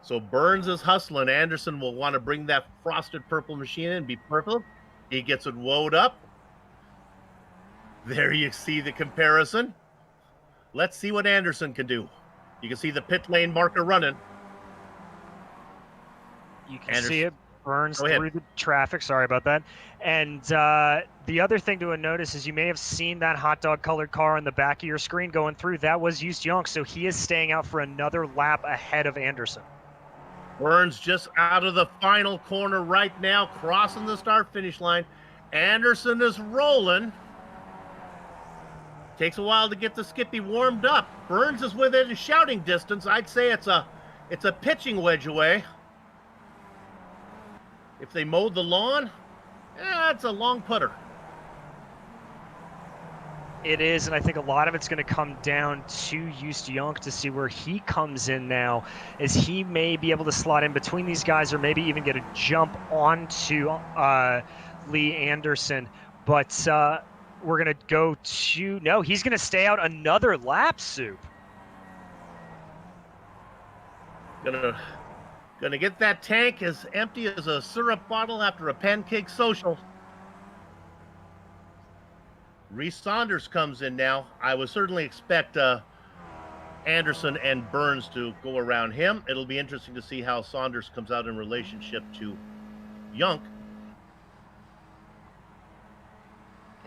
So Burns is hustling. Anderson will want to bring that frosted purple machine in, be purple. He gets it woed up. There you see the comparison. Let's see what Anderson can do. You can see the pit lane marker running. You can see it. Burns through the traffic. Sorry about that. And the other thing to notice is you may have seen that hot dog colored car on the back of your screen going through. That was Just Young, so he is staying out for another lap ahead of Anderson. Burns just out of the final corner right now, crossing the start-finish line. Anderson is rolling. Takes a while to get the Skippy warmed up. Burns is within shouting distance. I'd say it's a pitching wedge away. If they mowed the lawn, it's a long putter. It is, and I think a lot of it's going to come down to Just Young to see where he comes in now, as he may be able to slot in between these guys or maybe even get a jump onto Lee Anderson. But we're going to go to, no, he's going to stay out another lap, Soup. Gonna get that tank as empty as a syrup bottle after a pancake social. Reese Saunders comes in now. I would certainly expect Anderson and Burns to go around him. It'll be interesting to see how Saunders comes out in relationship to Young.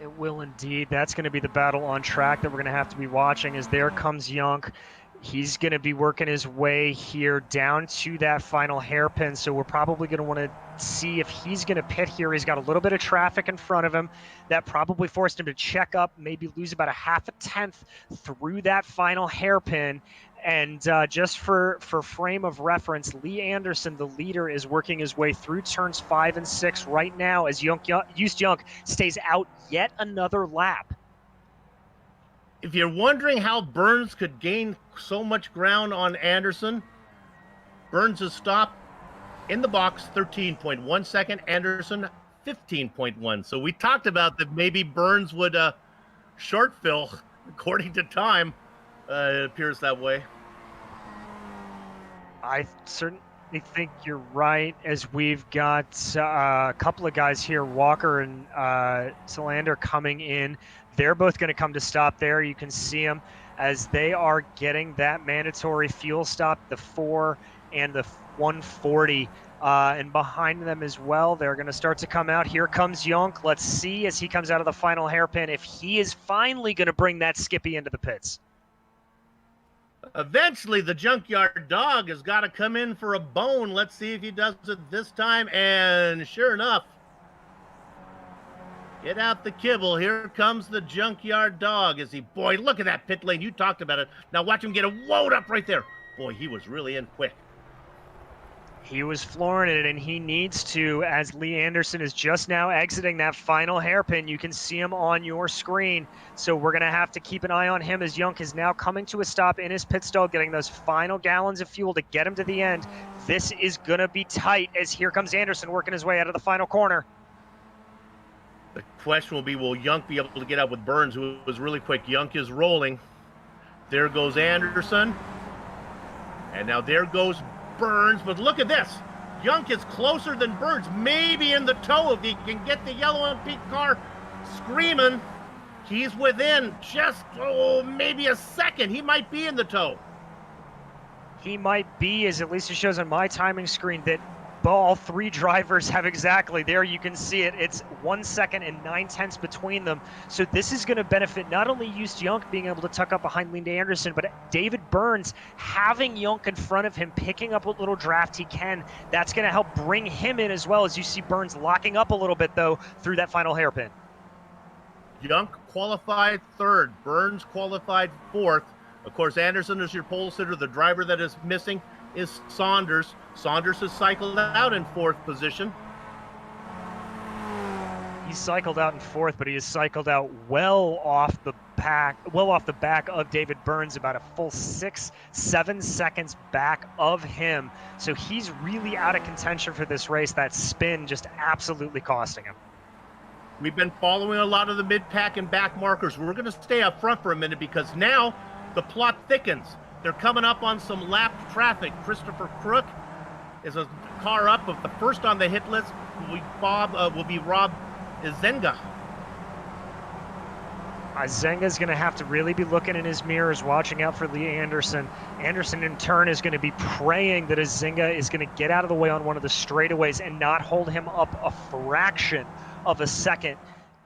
It will indeed. That's going to be the battle on track that we're going to have to be watching, as there comes Young. He's going to be working his way here down to that final hairpin, so we're probably going to want to see if he's going to pit here. He's got a little bit of traffic in front of him. That probably forced him to check up, maybe lose about a half a tenth through that final hairpin. And just for frame of reference, Lee Anderson, the leader, is working his way through turns 5 and 6 right now as Just Young stays out yet another lap. If you're wondering how Burns could gain so much ground on Anderson, Burns' stop in the box, 13.1 second, Anderson, 15.1. So we talked about that maybe Burns would short fill, according to time. It appears that way. I certainly think you're right, as we've got a couple of guys here, Walker and Solander, coming in. They're both going to come to stop there. You can see them as they are getting that mandatory fuel stop, the 4 and the 140. And behind them as well, they're going to start to come out. Here comes Young. Let's see, as he comes out of the final hairpin, if he is finally going to bring that Skippy into the pits. Eventually, the junkyard dog has got to come in for a bone. Let's see if he does it this time. And sure enough, get out the kibble. Here comes the junkyard dog. Boy, look at that pit lane. You talked about it. Now watch him get a load up right there. Boy, he was really in quick. He was flooring it, and he needs to, as Lee Anderson is just now exiting that final hairpin. You can see him on your screen. So we're going to have to keep an eye on him, as Young is now coming to a stop in his pit stall, getting those final gallons of fuel to get him to the end. This is going to be tight, as here comes Anderson working his way out of the final corner. The question will be, will Young be able to get up with Burns, who was really quick? Young is rolling. There goes Anderson. And now there goes Burns, but look at this. Young is closer than Burns, maybe in the tow if he can get the yellow and pink car screaming. He's within just, maybe a second. He might be in the tow. He might be, as at least it shows on my timing screen, that all three drivers have exactly, there you can see it, it's 1 second and 9/10 between them. So this is going to benefit not only Just Young being able to tuck up behind Lee Anderson, but David Burns having Young in front of him, picking up what little draft he can. That's going to help bring him in, as well as you see Burns locking up a little bit though through that final hairpin. Young qualified third, Burns qualified fourth. Of course, Anderson is your pole sitter. The driver that is missing is Saunders. Saunders has cycled out in 4th position. He cycled out in 4th, but he has cycled out well off the back of David Burns, about a full 6-7 seconds back of him. So he's really out of contention for this race. That spin just absolutely costing him. We've been following a lot of the mid-pack and back markers. We're going to stay up front for a minute because now the plot thickens. They're coming up on some lapped traffic. Christopher Crook is a car up, of the first on the hit list will be Rob Izenga. Izenga's going to have to really be looking in his mirrors, watching out for Lee Anderson. Anderson, in turn, is going to be praying that Izenga is going to get out of the way on one of the straightaways and not hold him up a fraction of a second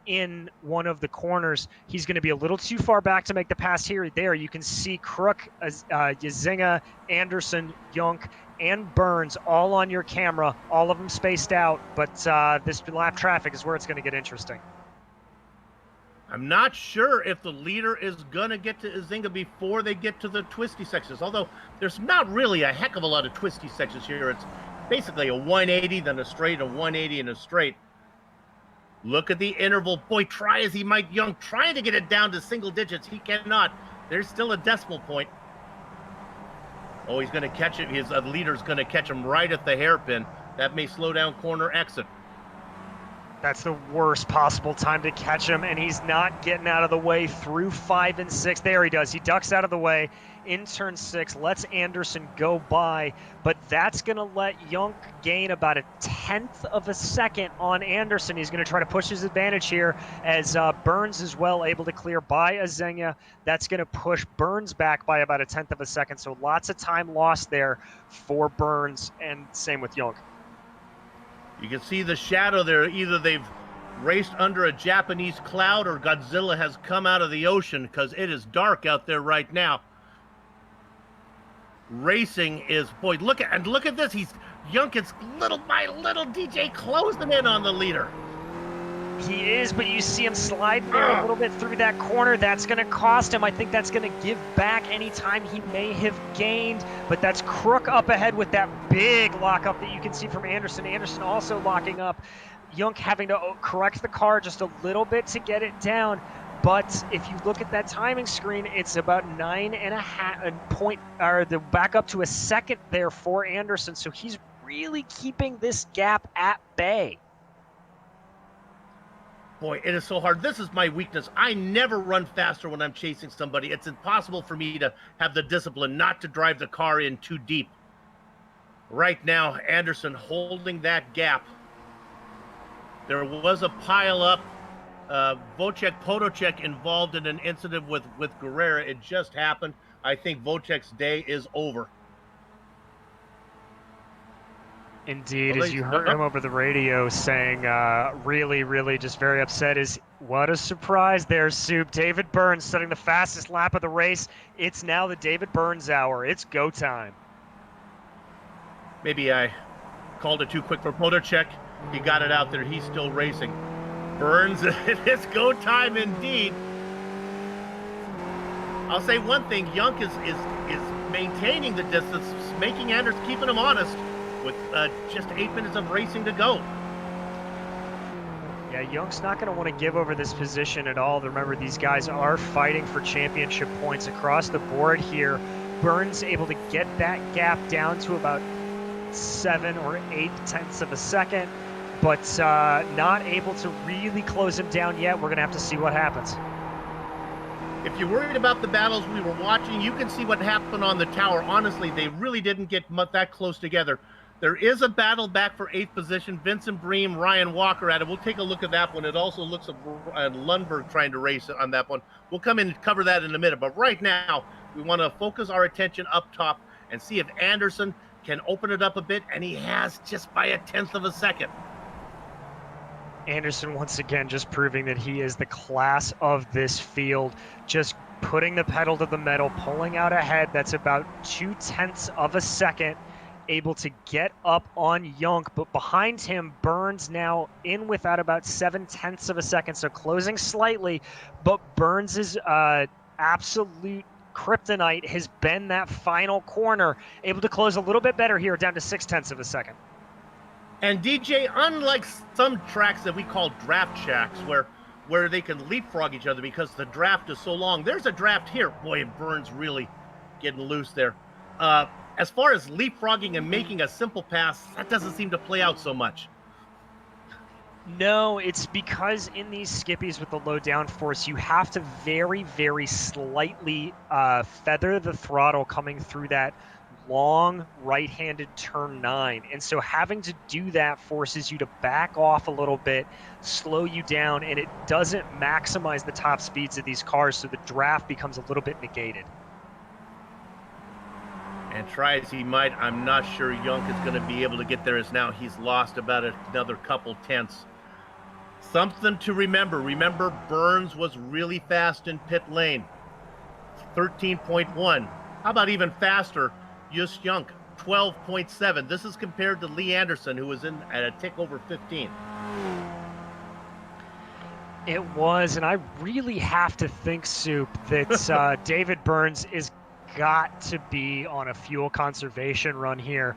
in one of the corners. He's going to be a little too far back to make the pass here. There, you can see Crook, Izenga, Anderson, Yonk, and Burns all on your camera, all of them spaced out, but this lap traffic is where it's going to get interesting. I'm not sure if the leader is going to get to Izenga before they get to the twisty sections, although there's not really a heck of a lot of twisty sections here. It's basically a 180, then a straight, a 180, and a straight. Look at the interval. Boy, try as he might, Young trying to get it down to single digits. He cannot. There's still a decimal point. Oh, he's going to catch it. His leader's going to catch him right at the hairpin. That may slow down corner exit. That's the worst possible time to catch him, and he's not getting out of the way through 5 and 6. There he does. He ducks out of the way in turn 6, lets Anderson go by, but that's going to let Yonk gain about a 1/10 of a second on Anderson. He's going to try to push his advantage here as Burns is well able to clear by Izenga. That's going to push Burns back by about a 1/10 of a second, so lots of time lost there for Burns, and same with Yonk. You can see the shadow there. Either they've raced under a Japanese cloud or Godzilla has come out of the ocean, because it is dark out there right now. Racing is, boy, look at this. Yonk is little by little DJ closing in on the leader. He is, but you see him slide there a little bit through that corner. That's going to cost him. I think that's going to give back any time he may have gained, but that's Crook up ahead with that big lockup that you can see from Anderson. Anderson also locking up. Yonk having to correct the car just a little bit to get it down. But if you look at that timing screen, it's about 9.5 point, or the back up to a second there for Anderson. So he's really keeping this gap at bay. Boy, it is so hard. This is my weakness. I never run faster when I'm chasing somebody. It's impossible for me to have the discipline not to drive the car in too deep. Right now, Anderson holding that gap. There was a pile-up. Vocek Podocek involved in an incident with Guerrera. It just happened. I think Vocek's day is over. Indeed, as you heard him over the radio saying, really just very upset, is what a surprise there, Soup. David Burns setting the fastest lap of the race. It's now the David Burns hour. It's go time. Maybe I called it too quick for Podocek. He got it out there. He's still racing. Burns, it's go time indeed. I'll say one thing. Yonk is maintaining the distance, making Anderson, keeping him honest, with just 8 minutes of racing to go. Yeah, Young's not going to want to give over this position at all. Remember, these guys are fighting for championship points across the board here. Burns able to get that gap down to about 7 or 8 tenths of a second, but not able to really close him down yet. We're going to have to see what happens. If you're worried about the battles we were watching, you can see what happened on the tower. Honestly, they really didn't get that close together. There is a battle back for 8th position. Vincent Bream, Ryan Walker at it. We'll take a look at that one. It also looks at Lundberg trying to race on that one. We'll come in and cover that in a minute. But right now, we want to focus our attention up top and see if Anderson can open it up a bit, and he has just by a 1/10 of a second. Anderson once again just proving that he is the class of this field, just putting the pedal to the metal, pulling out ahead. That's about 2/10 of a second, able to get up on Yonk, but behind him, Burns now in without about 7/10 of a second, so closing slightly, but Burns is absolute kryptonite has been that final corner, able to close a little bit better here, down to 0.6 of a second. And DJ, unlike some tracks that we call draft shacks, where they can leapfrog each other because the draft is so long, there's a draft here. Boy, and Burns really getting loose there. As far as leapfrogging and making a simple pass, that doesn't seem to play out so much. No, it's because in these skippies with the low downforce, you have to very, very slightly feather the throttle coming through that long right-handed turn 9. And so having to do that forces you to back off a little bit, slow you down, and it doesn't maximize the top speeds of these cars, so the draft becomes a little bit negated. And try as he might, I'm not sure Yunk is going to be able to get there, as now he's lost about another couple tenths. Something to remember. Remember, Burns was really fast in pit lane. 13.1. How about even faster? Just Yunk, 12.7. This is compared to Lee Anderson, who was in at a tick over 15. It was, and I really have to think, Soup, that David Burns is got to be on a fuel conservation run here.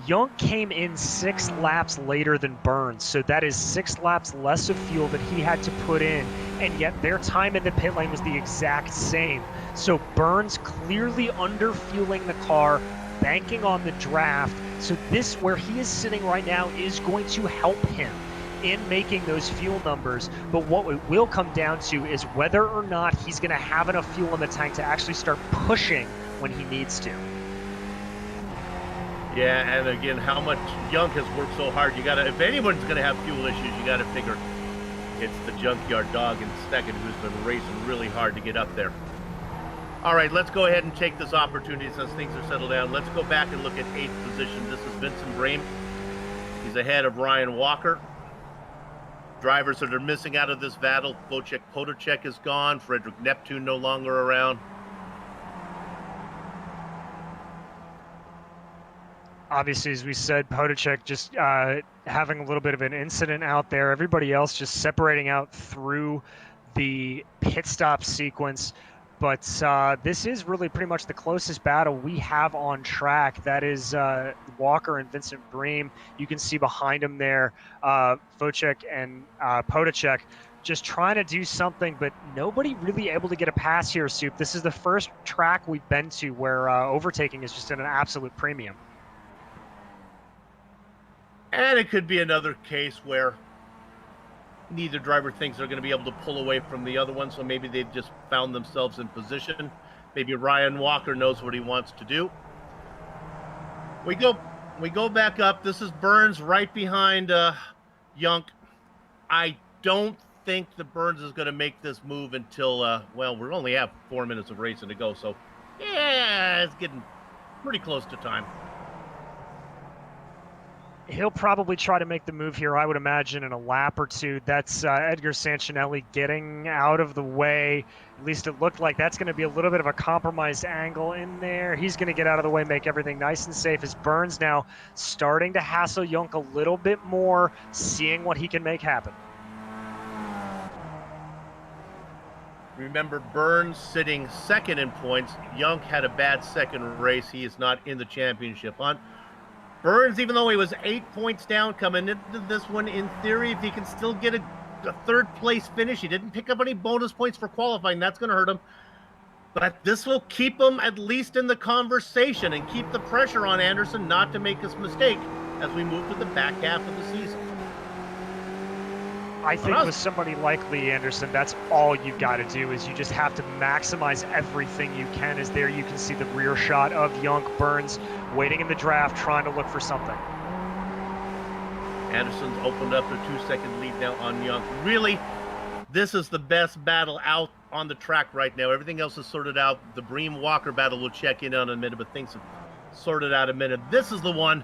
Yunk came in 6 laps later than Burns, so that is 6 laps less of fuel that he had to put in, and yet their time in the pit lane was the exact same. So Burns clearly underfueling the car, banking on the draft. So this, where he is sitting right now, is going to help him in making those fuel numbers. But what it will come down to is whether or not he's going to have enough fuel in the tank to actually start pushing when he needs to. Yeah, and again, how much Yunk has worked so hard. You gotta, if anyone's gonna have fuel issues, you gotta figure it's the junkyard dog in second, who's been racing really hard to get up there. All right, let's go ahead and take this opportunity since things are settled down. Let's go back and look at 8th position. This is Vincent Brame. He's ahead of Ryan Walker. Drivers that are missing out of this battle: Wojciech Potacek is gone. Frederick Neptune no longer around. Obviously, as we said, Potacek just having a little bit of an incident out there. Everybody else just separating out through the pit stop sequence. But this is really pretty much the closest battle we have on track. That is Walker and Vincent Brame. You can see behind him there, Wojciech and Potacek just trying to do something, but nobody really able to get a pass here, Soup. This is the first track we've been to where overtaking is just at an absolute premium. And it could be another case where neither driver thinks they're going to be able to pull away from the other one, so maybe they've just found themselves in position. Maybe Ryan Walker knows what he wants to do. We go back up. This is Burns right behind Yunk. I don't think that Burns is going to make this move until, well, we only have 4 minutes of racing to go, so yeah, it's getting pretty close to time. He'll probably try to make the move here, I would imagine, in a lap or two. That's Edgar Sancinelli getting out of the way. At least it looked like that's going to be a little bit of a compromised angle in there. He's going to get out of the way, make everything nice and safe, as Burns now starting to hassle Yunk a little bit more, seeing what he can make happen. Remember, Burns sitting second in points. Yunk had a bad second race. He is not in the championship hunt. Burns, even though he was 8 points down coming into this one, in theory, if he can still get a third place finish, he didn't pick up any bonus points for qualifying. That's going to hurt him. But this will keep him at least in the conversation and keep the pressure on Anderson not to make this mistake as we move to the back half of the season. I think with somebody like Lee Anderson, that's all you've got to do, is you just have to maximize everything you can. As there you can see the rear shot of Yunk. Burns waiting in the draft, trying to look for something. Anderson's opened up a 2-second lead now on Yunk. Really, this is the best battle out on the track right now. Everything else is sorted out. The Breme-Walker battle we'll check in on in a minute, but things have sorted out in a minute. This is the one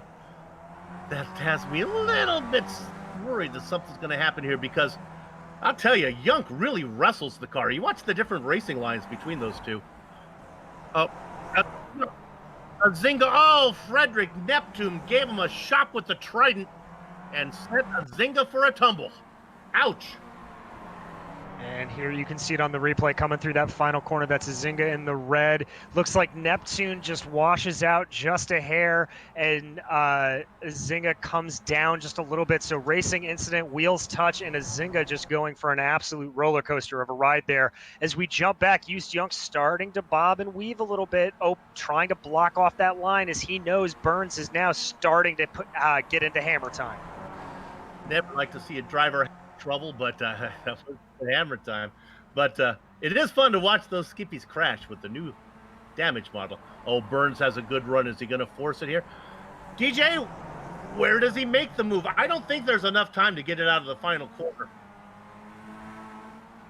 that has me a little bit worried that something's going to happen here, because I'll tell you, Yunk really wrestles the car. You watch the different racing lines between those two. Zinga, Frederick Neptune gave him a shot with the trident and sent a Zinga for a tumble. Ouch. And here you can see it on the replay coming through that final corner. That's Azinga in the red. Looks like Neptune just washes out just a hair, and Azinga comes down just a little bit. So racing incident, wheels touch, and Azinga just going for an absolute roller coaster of a ride there. As we jump back, Youst Young starting to bob and weave a little bit, trying to block off that line as he knows Burns is now starting to get into hammer time. Never like to see a driver have trouble, but that was hammer time. But it is fun to watch those skippies crash with the new damage model. Oh, Burns has a good run. Is he going to force it here? DJ, where does he make the move? I don't think there's enough time to get it out of the final corner.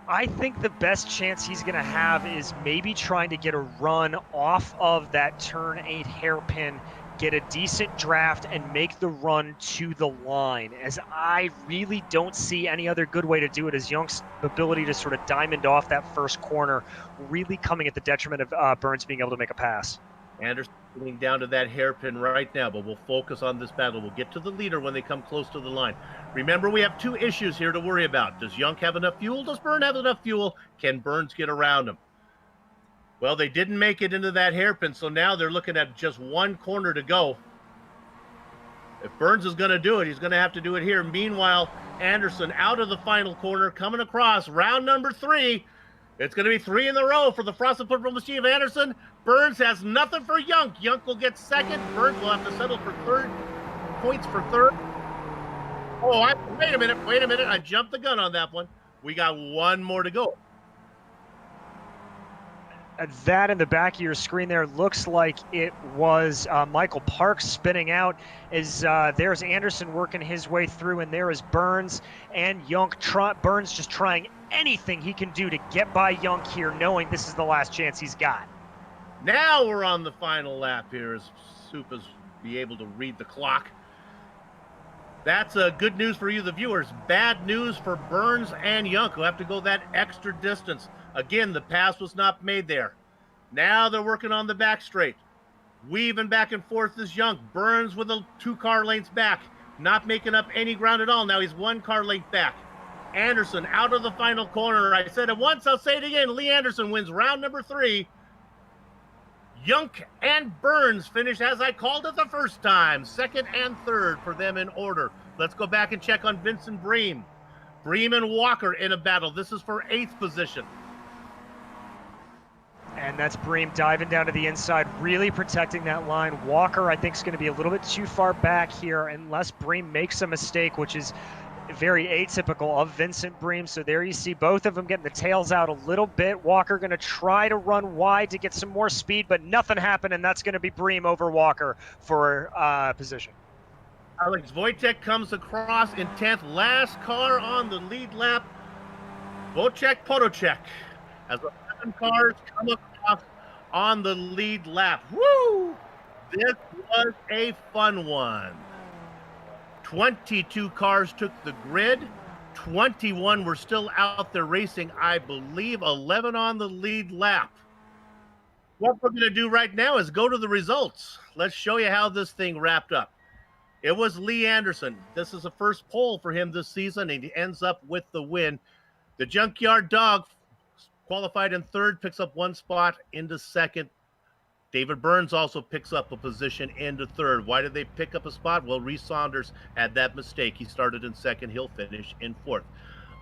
I think the best chance he's going to have is maybe trying to get a run off of that turn 8 hairpin, get a decent draft, and make the run to the line, as I really don't see any other good way to do it, as Young's ability to sort of diamond off that first corner really coming at the detriment of Burns being able to make a pass. Anderson getting down to that hairpin right now, but we'll focus on this battle. We'll get to the leader when they come close to the line. Remember, we have two issues here to worry about. Does Young have enough fuel? Does Burns have enough fuel? Can Burns get around him? Well, they didn't make it into that hairpin, so now they're looking at just one corner to go. If Burns is going to do it, he's going to have to do it here. Meanwhile, Anderson out of the final corner, coming across, round number 3. It's going to be 3 in a row for the Frosted Purple Machine of Anderson. Burns has nothing for Young. Young will get second. Burns will have to settle for third. Points for third. Oh, wait a minute. I jumped the gun on that one. We got one more to go. That in the back of your screen there looks like it was Michael Parks spinning out, as there's Anderson working his way through, and there is Burns and Young. Burns just trying anything he can do to get by Young here, knowing this is the last chance he's got. Now we're on the final lap here, as Supas be able to read the clock. That's good news for you, the viewers. Bad news for Burns and Young, who have to go that extra distance. Again, the pass was not made there. Now they're working on the back straight. Weaving back and forth is Young. Burns with 2 car lengths back. Not making up any ground at all. Now he's 1 car length back. Anderson out of the final corner. I said it once, I'll say it again. Lee Anderson wins round number 3. Young and Burns finish as I called it the first time. 2nd and 3rd for them in order. Let's go back and check on Vincent Bream. Bream and Walker in a battle. This is for 8th position. And that's Bream diving down to the inside, really protecting that line. Walker, I think, is going to be a little bit too far back here unless Bream makes a mistake, which is very atypical of Vincent Bream. So there you see both of them getting the tails out a little bit. Walker going to try to run wide to get some more speed, but nothing happened, and that's going to be Bream over Walker for position. Alex Wojtek comes across in 10th. Last car on the lead lap. Wojtek Podocek as 11 cars come across on the lead lap. Woo! This was a fun one. 22 cars took the grid. 21 were still out there racing, I believe 11 on the lead lap. What we're going to do right now is go to the results. Let's show you how this thing wrapped up. It was Lee Anderson. This is the first pole for him this season, and he ends up with the win. The Junkyard Dog qualified in 3rd, picks up 1 spot into 2nd. David Burns also picks up a position into 3rd. Why did they pick up a spot? Well, Reese Saunders had that mistake. He started in 2nd. He'll finish in 4th.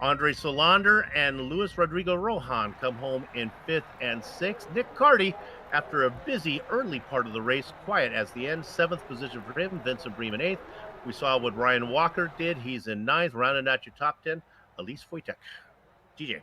Andre Solander and Luis Rodrigo Rojan come home in 5th and 6th. Nick Carty, after a busy early part of the race, quiet as the end. 7th position for him. Vincent Bream in 8th. We saw what Ryan Walker did. He's in 9th, rounding out your top 10. Elise Wojtek. DJ.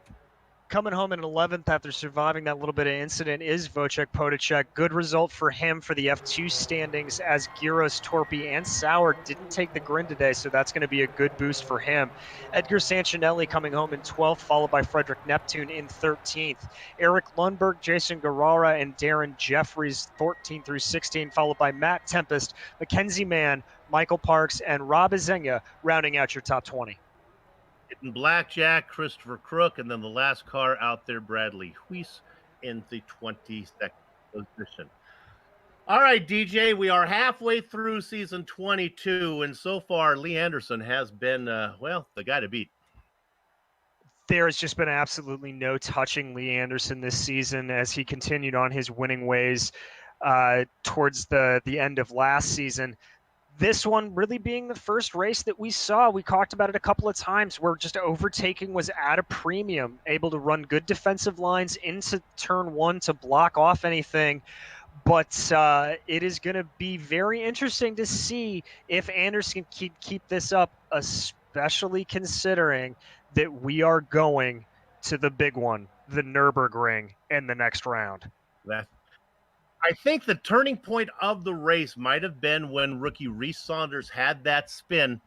Coming home in 11th after surviving that little bit of incident is Wojtek Podocek. Good result for him for the F2 standings, as Giros, Torpy, and Sauer didn't take the grid today, so that's going to be a good boost for him. Edgar Sancinelli coming home in 12th, followed by Frederick Neptune in 13th. Eric Lundberg, Jason Guerrara, and Darren Jeffries 14 through 16, followed by Matt Tempest, Mackenzie Mann, Michael Parks, and Rob Azenga rounding out your top 20. Hitting Blackjack, Christopher Crook, and then the last car out there, Bradley Huis, in the 22nd position. All right, DJ, we are halfway through season 22, and so far, Lee Anderson has been, well, the guy to beat. There has just been absolutely no touching Lee Anderson this season as he continued on his winning ways towards the end of last season. This one really being the first race that we saw. We talked about it a couple of times where just overtaking was at a premium, able to run good defensive lines into turn one to block off anything. But it is going to be very interesting to see if Anderson can keep this up, especially considering that we are going to the big one, the Nürburgring, in the next round. I think the turning point of the race might have been when rookie Reese Saunders had that spin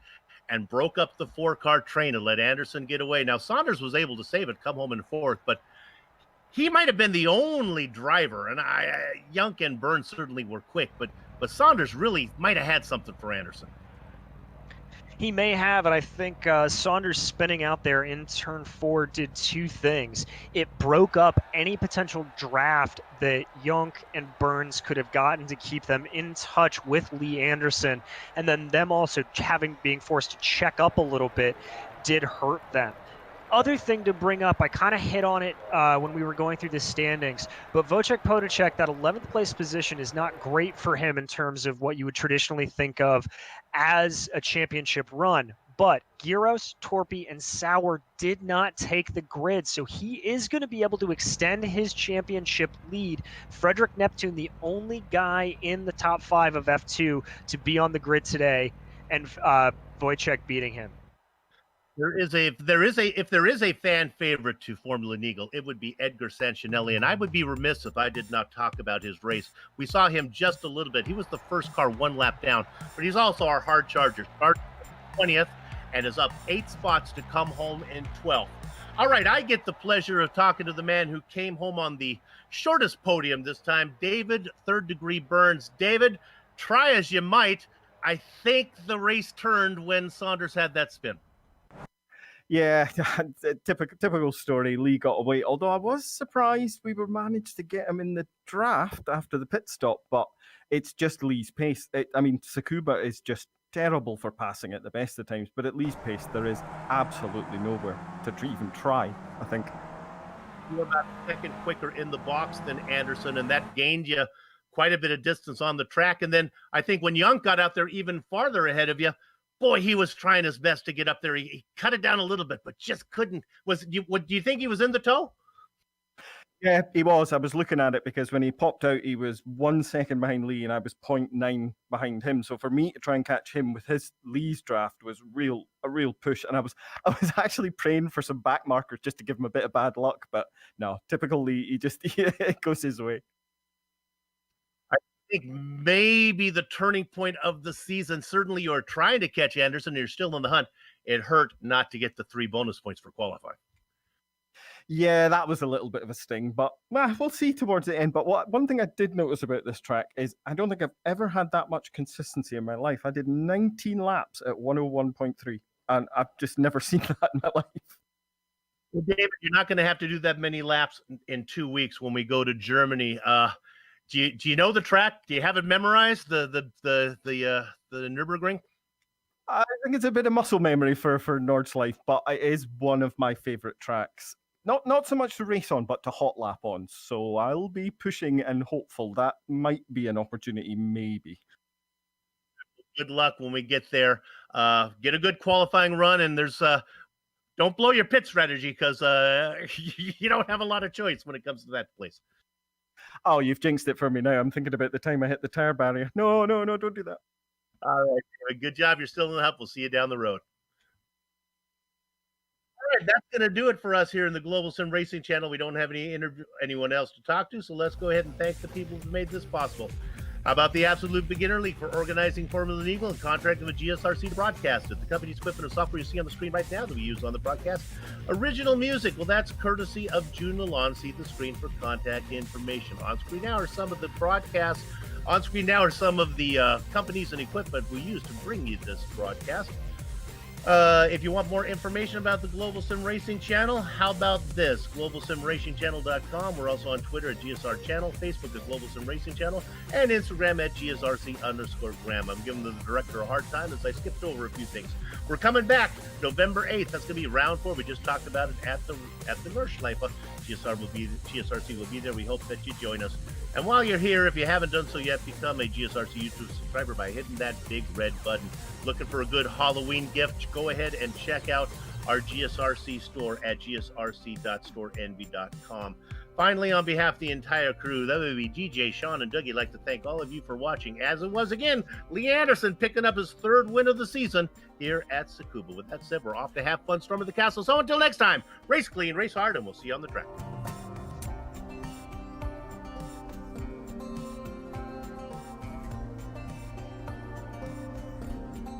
and broke up the 4-car train and let Anderson get away. Now, Saunders was able to save it, come home in fourth, but he might have been the only driver. And Yunk and Burns certainly were quick, but Saunders really might have had something for Anderson. He may have, and I think Saunders spinning out there in turn 4 did two things. It broke up any potential draft that Yunk and Burns could have gotten to keep them in touch with Lee Anderson, and then them also being forced to check up a little bit did hurt them. Other thing to bring up, I kind of hit on it when we were going through the standings, but Wojciech Podacek, that 11th place position is not great for him in terms of what you would traditionally think of as a championship run. But Giros, Torpy, and Sauer did not take the grid, so he is going to be able to extend his championship lead. Frederick Neptune, the only guy in the top 5 of F2 to be on the grid today, and Wojciech beating him. If there is a fan favorite to Formula Neagle, it would be Edgar Sancinelli, and I would be remiss if I did not talk about his race. We saw him just a little bit. He was the first car one lap down, but he's also our hard charger. Started 20th and is up 8 spots to come home in 12th. All right, I get the pleasure of talking to the man who came home on the shortest podium this time, David Third Degree Burns. David, try as you might, I think the race turned when Saunders had that spin. Yeah, typical story. Lee got away, although I was surprised we were managed to get him in the draft after the pit stop, but it's just Lee's pace. Tsukuba is just terrible for passing at the best of times, but at Lee's pace, there is absolutely nowhere to even try, I think. You were about a second quicker in the box than Anderson, and that gained you quite a bit of distance on the track. And then I think when Young got out there even farther ahead of you, boy, he was trying his best to get up there. He cut it down a little bit, but just couldn't. Do you think he was in the tow? Yeah, he was. I was looking at it because when he popped out, he was 1 second behind Lee, and I was 0.9 behind him. So for me to try and catch him with his Lee's draft was a real push. And I was actually praying for some back markers just to give him a bit of bad luck. But no, typical Lee. It goes his way. I think maybe the turning point of the season, certainly you're trying to catch Anderson, you're still in the hunt. It hurt not to get the 3 bonus points for qualifying. Yeah, that was a little bit of a sting, but we'll see towards the end. But one thing I did notice about this track is I don't think I've ever had that much consistency in my life. I did 19 laps at 101.3, and I've just never seen that in my life. Well, David, you're not going to have to do that many laps in 2 weeks when we go to Germany. Do you know the track? Do you have it memorized? The Nürburgring? I think it's a bit of muscle memory for Nordschleife, but it is one of my favorite tracks. Not so much to race on, but to hot lap on. So I'll be pushing and hopeful that might be an opportunity, maybe. Good luck when we get there. Get a good qualifying run, and don't blow your pit strategy because you don't have a lot of choice when it comes to that place. Oh, you've jinxed it for me now. I'm thinking about the time I hit the tire barrier. No, don't do that. All right, good job. You're still in the hunt. We'll see you down the road. All right, that's going to do it for us here in the Global Sim Racing Channel. We don't have anyone else to talk to, so let's go ahead and thank the people who made this possible. How about the Absolute Beginner League for organizing Formula Renault and contracting with GSRC to broadcast it? The company's equipment and software you see on the screen right now that we use on the broadcast. Original music, well, that's courtesy of June Lalonde. See the screen for contact information. On screen now are some of the broadcasts. On screen now are some of the companies and equipment we use to bring you this broadcast. If you want more information about the Global Sim Racing Channel, how about this? GlobalSimRacingChannel.com. We're also on Twitter at GSR Channel, Facebook at Global Sim Racing Channel, and Instagram at GSRC_Graham. I'm giving the director a hard time as I skipped over a few things. We're coming back November 8th. That's going to be round 4. We just talked about it at the Nordschleife. GSRC will be there. We hope that you join us. And while you're here, if you haven't done so yet, become a GSRC YouTube subscriber by hitting that big red button. Looking for a good Halloween gift? Go ahead and check out our GSRC store at gsrc.storenvy.com. Finally, on behalf of the entire crew, that would be DJ, Sean, and Dougie, I'd like to thank all of you for watching. As it was again, Lee Anderson picking up his 3rd win of the season here at Tsukuba. With that said, we're off to have fun storming the castle. So until next time, race clean, race hard, and we'll see you on the track.